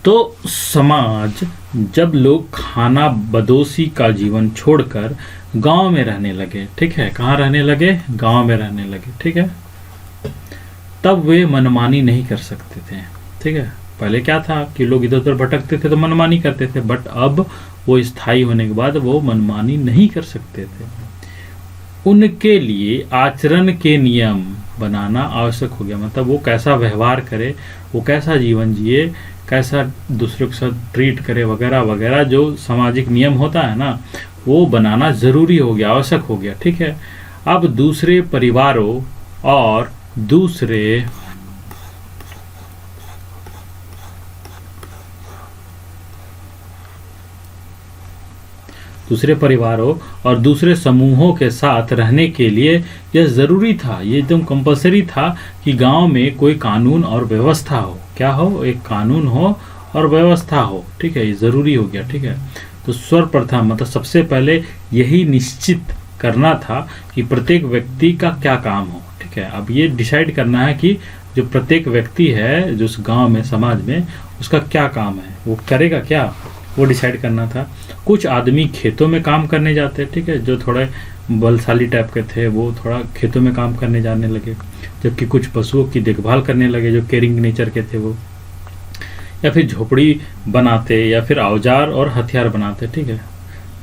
तो समाज, जब लोग खाना बदोशी का जीवन छोड़कर गांव में रहने लगे, ठीक है, कहाँ रहने लगे, गांव में रहने लगे, ठीक है, तब वे मनमानी नहीं कर सकते थे, ठीक है। पहले क्या था कि लोग इधर उधर भटकते थे तो मनमानी करते थे, बट अब वो स्थायी होने के बाद वो मनमानी नहीं कर सकते थे। उनके लिए आचरण के नियम बनाना आवश्यक हो गया, मतलब वो कैसा व्यवहार करे, वो कैसा जीवन जिए, कैसा दूसरों के साथ ट्रीट करे वगैरह वगैरह, जो सामाजिक नियम होता है ना, वो बनाना ज़रूरी हो गया, आवश्यक हो गया, ठीक है। अब दूसरे परिवारों और दूसरे परिवारों और दूसरे समूहों के साथ रहने के लिए यह ज़रूरी था, ये एकदम कंपलसरी था कि गांव में कोई कानून और व्यवस्था हो। क्या हो, एक कानून हो और व्यवस्था हो, ठीक है, ये ज़रूरी हो गया, ठीक है। तो सर्वप्रथम मतलब सबसे पहले यही निश्चित करना था कि प्रत्येक व्यक्ति का क्या काम हो, ठीक है। अब ये डिसाइड करना है कि जो प्रत्येक व्यक्ति है जो उस गाँव में, समाज में, उसका क्या काम है, वो करेगा क्या, वो डिसाइड करना था। कुछ आदमी खेतों में काम करने जाते, ठीक है, जो थोड़े बलशाली टाइप के थे वो थोड़ा खेतों में काम करने जाने लगे, जबकि कुछ पशुओं की देखभाल करने लगे जो केयरिंग नेचर के थे वो, या फिर झोपड़ी बनाते या फिर औजार और हथियार बनाते, ठीक है।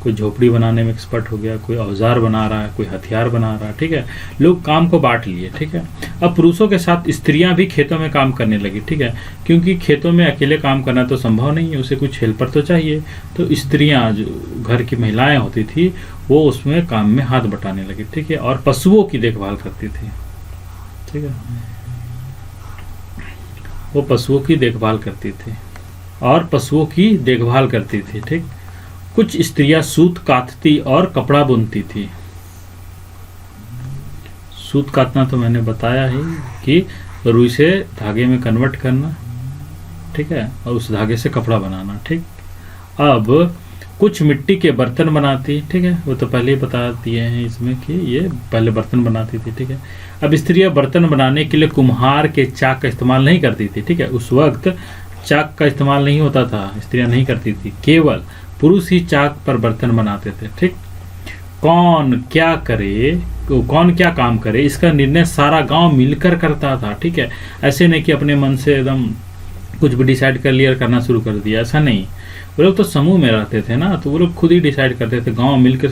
कोई झोपड़ी बनाने में एक्सपर्ट हो गया, कोई औजार बना रहा है, कोई हथियार बना रहा है, ठीक है। लोग काम को बांट लिए, ठीक है। अब पुरुषों के साथ स्त्रियां भी खेतों में काम करने लगी, ठीक है, क्योंकि खेतों में अकेले काम करना तो संभव नहीं है, उसे कुछ हेल्पर तो चाहिए। तो स्त्रियां जो घर की महिलाएं होती थी वो उसमें काम में हाथ बटाने लगी, ठीक है, और पशुओं की देखभाल करती थी, ठीक है, वो पशुओं की देखभाल करती थी और पशुओं की देखभाल करती थी, ठीक। कुछ स्त्रियां सूत काटती और कपड़ा बुनती थी। सूत काटना तो मैंने बताया ही कि रुई से धागे में कन्वर्ट करना, ठीक है, और उस धागे से कपड़ा बनाना, ठीक। अब कुछ मिट्टी के बर्तन बनाती, ठीक है, वो तो पहले ही बता दिए हैं इसमें कि ये पहले बर्तन बनाती थी, ठीक है। अब स्त्रियां बर्तन बनाने के लिए कुम्हार के चाक का इस्तेमाल नहीं करती थी, ठीक है, उस वक्त चाक का इस्तेमाल नहीं होता था, स्त्रियां नहीं करती थी, केवल पुरुष ही चाक पर बर्तन बनाते थे, ठीक। कौन क्या करे, कौन क्या काम करे, इसका निर्णय सारा गांव मिलकर करता था, ठीक है। ऐसे नहीं कि अपने मन से एकदम कुछ भी डिसाइड कर लिया और करना शुरू कर दिया, ऐसा नहीं। वो लोग तो समूह में रहते थे ना, तो वो लोग खुद ही डिसाइड करते थे, गांव मिलकर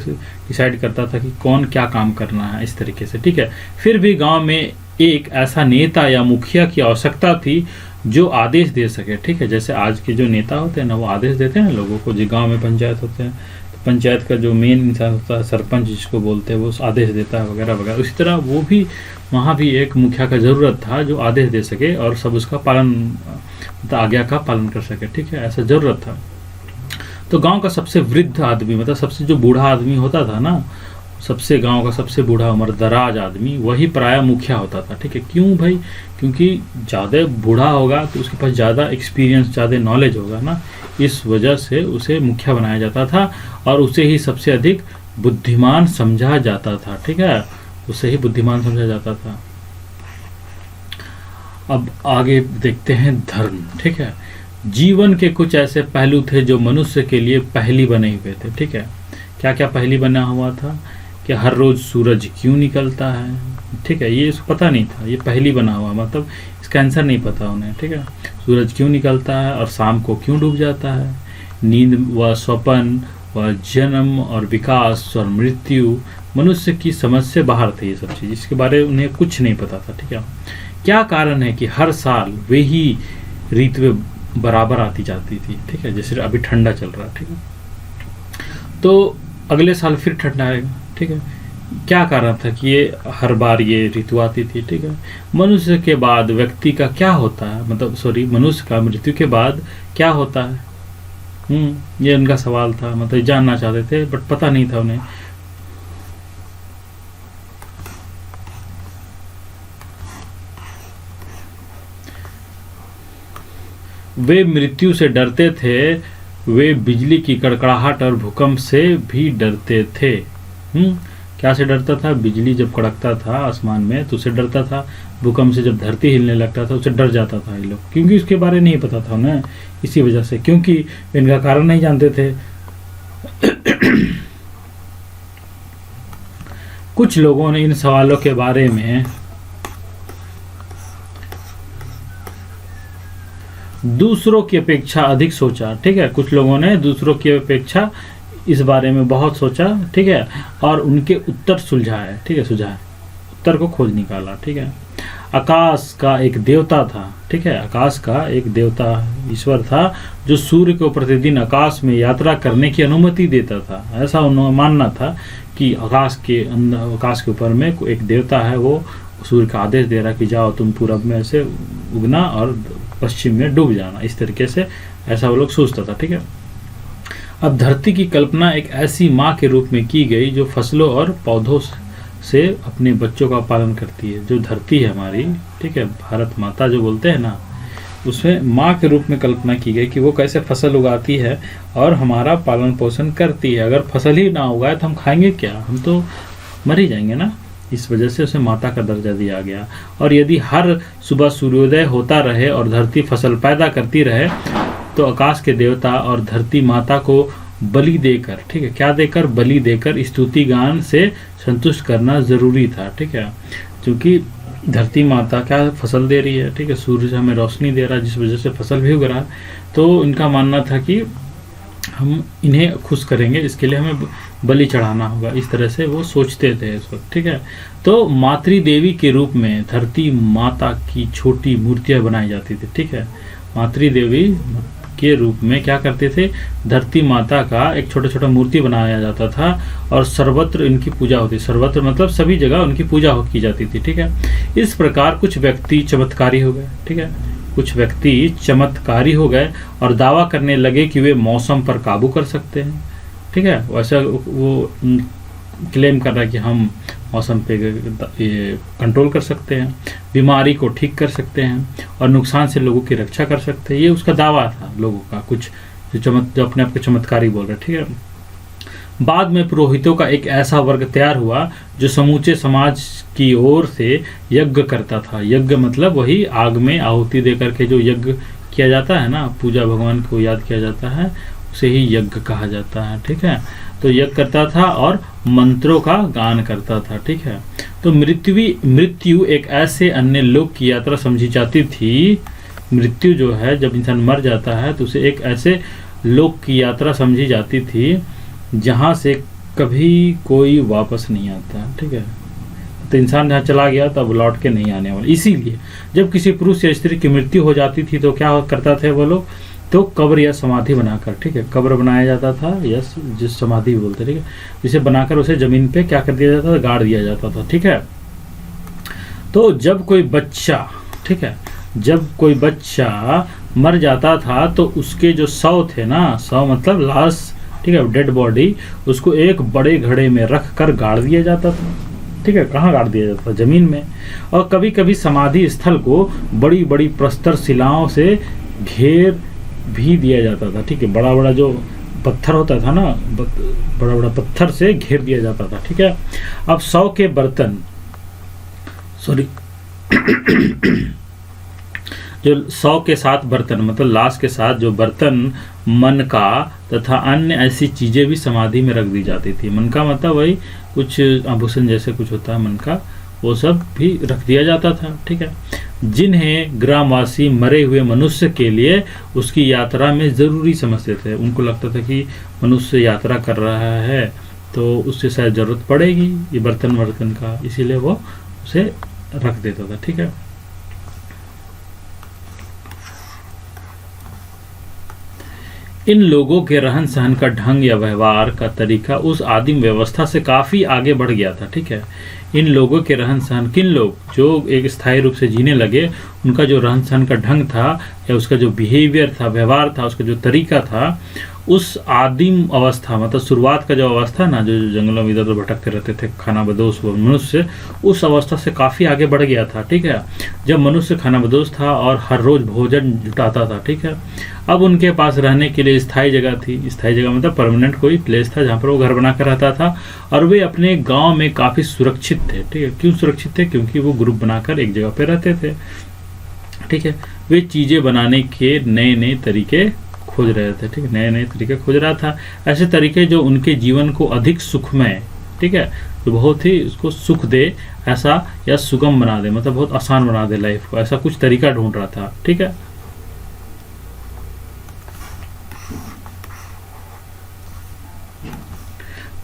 डिसाइड करता था कि कौन क्या काम करना है, इस तरीके से, ठीक है। फिर भी गांव में एक ऐसा नेता या मुखिया की आवश्यकता थी जो आदेश दे सके, ठीक है। जैसे आज के जो नेता होते हैं ना, वो आदेश देते हैं ना लोगों को, जो गांव में पंचायत होते हैं, तो पंचायत का जो मेन इंसान होता है, सरपंच जिसको बोलते हैं, वो आदेश देता है वगैरह वगैरह। उसी तरह वो भी, वहाँ भी एक मुखिया का ज़रूरत था जो आदेश दे सके और सब उसका पालन, मतलब आज्ञा का पालन कर सके, ठीक है, ऐसा ज़रूरत था। तो गांव का सबसे वृद्ध आदमी, मतलब सबसे जो बूढ़ा आदमी होता था ना, सबसे गांव का सबसे बूढ़ा उम्र दराज आदमी वही प्रायः मुखिया होता था। ठीक है, क्यों भाई? क्योंकि ज़्यादा बूढ़ा होगा तो उसके पास ज़्यादा एक्सपीरियंस, ज़्यादा नॉलेज होगा ना, इस वजह से उसे मुखिया बनाया जाता था और उसे ही सबसे अधिक बुद्धिमान समझा जाता था। ठीक है, उसे ही बुद्धिमान समझा जाता था। अब आगे देखते हैं धर्म। ठीक है, जीवन के कुछ ऐसे पहलू थे जो मनुष्य के लिए पहली बने हुए थे। ठीक है, क्या क्या पहली बना हुआ था कि हर रोज सूरज क्यों निकलता है। ठीक है, ये इसको पता नहीं था, ये पहली बना हुआ, मतलब इसका आंसर नहीं पता उन्हें। ठीक है, सूरज क्यों निकलता है और शाम को क्यों डूब जाता है। नींद व स्वप्न व जन्म और विकास और मृत्यु मनुष्य की समझ से बाहर थे ये सब चीज़, इसके बारे में उन्हें कुछ नहीं पता था। ठीक है, क्या कारण है कि हर साल वे ही ऋतुएं बराबर आती जाती थी। ठीक है, जैसे अभी ठंडा चल रहा है। ठीक है, तो अगले साल फिर ठंडा आएगा। ठीक है, क्या कारण था कि ये हर बार ये ऋतु आती थी। ठीक है, मनुष्य के बाद व्यक्ति का क्या होता है, मतलब सॉरी, मनुष्य का मृत्यु के बाद क्या होता है। ये उनका सवाल था, मतलब जानना चाहते थे बट पता नहीं था उन्हें। वे मृत्यु से डरते थे, वे बिजली की कड़कड़ाहट और भूकंप से भी डरते थे। क्या से डरता था? बिजली जब कड़कता था आसमान में तो उसे डरता था, भूकंप से जब धरती हिलने लगता था उसे डर जाता था ये लोग, क्योंकि उसके बारे नहीं पता था उन्हें, इसी वजह से, क्योंकि इनका कारण नहीं जानते थे। कुछ लोगों ने इन सवालों के बारे में दूसरों की अपेक्षा अधिक सोचा। ठीक है, कुछ लोगों ने दूसरों की अपेक्षा इस बारे में बहुत सोचा। ठीक है, और उनके उत्तर सुलझाए। ठीक है, सुझाए, उत्तर को खोज निकाला। ठीक है, आकाश का एक देवता था। ठीक है, आकाश का एक देवता ईश्वर था जो सूर्य को प्रतिदिन आकाश में यात्रा करने की अनुमति देता था। ऐसा उन्हें मानना था कि आकाश के ऊपर में एक देवता है, वो सूर्य का आदेश दे रहा कि जाओ तुम पूरब में से उगना और पश्चिम में डूब जाना। इस तरीके से ऐसा वो लोग सोचता था। ठीक है, अब धरती की कल्पना एक ऐसी माँ के रूप में की गई जो फसलों और पौधों से अपने बच्चों का पालन करती है। जो धरती है हमारी, ठीक है, भारत माता जो बोलते हैं ना, उसमें माँ के रूप में कल्पना की गई कि वो कैसे फसल उगाती है और हमारा पालन पोषण करती है। अगर फसल ही ना उगाए तो हम खाएंगे क्या, हम तो मर ही जाएंगे ना। इस वजह से उसे माता का दर्जा दिया गया। और यदि हर सुबह सूर्योदय होता रहे और धरती फसल पैदा करती रहे तो आकाश के देवता और धरती माता को बलि देकर, ठीक है, क्या देकर? बलि देकर स्तुति गान से संतुष्ट करना जरूरी था। ठीक है, क्योंकि धरती माता क्या फसल दे रही है, ठीक है, सूर्य हमें रोशनी दे रहा है जिस वजह से फसल भी उग रहा है। तो इनका मानना था कि हम इन्हें खुश करेंगे, इसके लिए हमें बलि चढ़ाना होगा। इस तरह से वो सोचते थे इस वक्त। ठीक है, तो मातृ देवी के रूप में धरती माता की छोटी मूर्तियां बनाई जाती थी। ठीक है, मातृ देवी के रूप में क्या करते थे? धरती माता का एक छोटा छोटा मूर्ति बनाया जाता था और सर्वत्र इनकी पूजा होती। सर्वत्र मतलब सभी जगह उनकी पूजा की जाती थी। ठीक है, इस प्रकार कुछ व्यक्ति चमत्कारी हो गए। ठीक है, कुछ व्यक्ति चमत्कारी हो गए और दावा करने लगे कि वे मौसम पर काबू कर सकते हैं। ठीक है, वैसे वो क्लेम कर रहा है कि हम मौसम पे कंट्रोल कर सकते हैं, बीमारी को ठीक कर सकते हैं और नुकसान से लोगों की रक्षा कर सकते हैं। ये उसका दावा था लोगों का, कुछ जो अपने आप को चमत्कारी बोल रहे। ठीक है, बाद में पुरोहितों का एक ऐसा वर्ग तैयार हुआ जो समूचे समाज की ओर से यज्ञ करता था। यज्ञ मतलब वही आग में आहुति देकर के जो यज्ञ किया जाता है ना, पूजा भगवान को याद किया जाता है, उसे ही यज्ञ कहा जाता है। ठीक है, तो यज्ञ करता था और मंत्रों का गान करता था। ठीक है, तो मृत्यु एक ऐसे अन्य लोक की यात्रा समझी जाती थी। मृत्यु जो है, जब इंसान मर जाता है तो उसे एक ऐसे लोक की यात्रा समझी जाती थी जहां से कभी कोई वापस नहीं आता। ठीक है, तो इंसान जहाँ चला गया तो अब लौट के नहीं आने वाला। इसीलिए जब किसी पुरुष या स्त्री की मृत्यु हो जाती थी तो क्या करता थे वो लोग? तो कब्र या समाधि बनाकर, ठीक है, कब्र बनाया जाता था या जिस समाधि बोलते, ठीक है, जिसे बनाकर उसे जमीन पे क्या कर दिया जाता था? गाड़ दिया जाता था। ठीक है, तो जब कोई बच्चा, ठीक है, जब कोई बच्चा मर जाता था तो उसके जो शव थे ना, शव मतलब लाश, ठीक है, डेड बॉडी उसको एक बड़े घड़े में रख कर गाड़ दिया जाता था। ठीक है, कहाँ गाड़ दिया जाता था? जमीन में। और कभी कभी समाधि स्थल को बड़ी बड़ी प्रस्तर शिलाओं से घेर भी दिया जाता था। ठीक है, बड़ा बड़ा जो पत्थर होता था ना, बड़ा बड़ा पत्थर से घेर दिया जाता था। ठीक है, अब 100 के बर्तन, सॉरी जो 100 के साथ बर्तन, मतलब लाश के साथ जो बर्तन, मन का तथा अन्य ऐसी चीजें भी समाधि में रख दी जाती थी। मन का मतलब वही कुछ आभूषण जैसे कुछ होता है मन का, वो सब भी रख दिया जाता था। ठीक है, जिन्हें ग्रामवासी मरे हुए मनुष्य के लिए उसकी यात्रा में जरूरी समझते थे। उनको लगता था कि मनुष्य यात्रा कर रहा है तो उससे शायद जरूरत पड़ेगी ये बर्तन वर्तन का, इसीलिए वो उसे रख देता था। ठीक है, इन लोगों के रहन सहन का ढंग या व्यवहार का तरीका उस आदिम व्यवस्था से काफी आगे बढ़ गया था। ठीक है, इन लोगों के रहन सहन, किन लोग जो एक स्थायी रूप से जीने लगे, उनका जो रहन सहन का ढंग था या उसका जो बिहेवियर था, व्यवहार था, उसका जो तरीका था, उस आदिम अवस्था मतलब शुरुआत का जो अवस्था ना, जो जंगलों में इधर उधर भटकते रहते थे खाना बदोश मनुष्य, उस अवस्था से काफी आगे बढ़ गया था। ठीक है, जब मनुष्य खाना बदोश था और हर रोज भोजन जुटाता था। ठीक है, अब उनके पास रहने के लिए स्थायी जगह थी। स्थायी जगह मतलब परमानेंट कोई प्लेस था जहाँ पर वो घर बनाकर रहता था, और वे अपने गांव में काफी सुरक्षित थे। ठीक है, क्यों सुरक्षित थे? क्योंकि वो ग्रुप बनाकर एक जगह पे रहते थे। ठीक है, वे चीजें बनाने के नए नए तरीके खोज रहे थे। ठीक है, नए नए तरीके खोज रहा था, ऐसे तरीके जो उनके जीवन को अधिक सुखमय, ठीक है, जो बहुत ही उसको सुख दे ऐसा, या सुगम बना दे, मतलब बहुत आसान बना दे लाइफ को, ऐसा कुछ तरीका ढूंढ रहा था। ठीक है,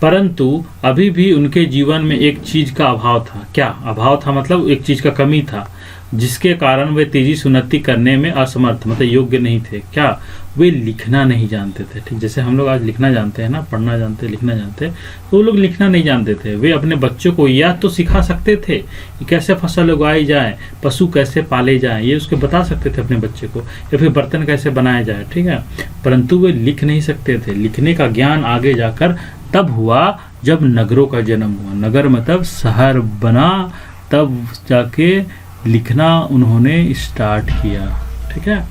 परंतु अभी भी उनके जीवन में एक चीज का अभाव था। क्या अभाव था? मतलब एक चीज का कमी था, जिसके कारण वे तेजी से उन्नति करने में असमर्थ, मतलब योग्य नहीं थे। क्या? वे लिखना नहीं जानते थे। ठीक, जैसे हम लोग आज लिखना जानते हैं ना, पढ़ना जानते हैं, लिखना जानते हैं, तो वो लोग लिखना नहीं जानते थे। वे अपने बच्चों को यह तो सिखा सकते थे कि कैसे फसल उगाई जाए, पशु कैसे पाले जाए, ये उसके बता सकते थे अपने बच्चे को, या फिर बर्तन कैसे बनाया जाए। ठीक है, परंतु वे लिख नहीं सकते थे। लिखने का ज्ञान आगे जाकर तब हुआ जब नगरों का जन्म हुआ। नगर मतलब शहर बना, तब जाके लिखना उन्होंने स्टार्ट किया। ठीक है।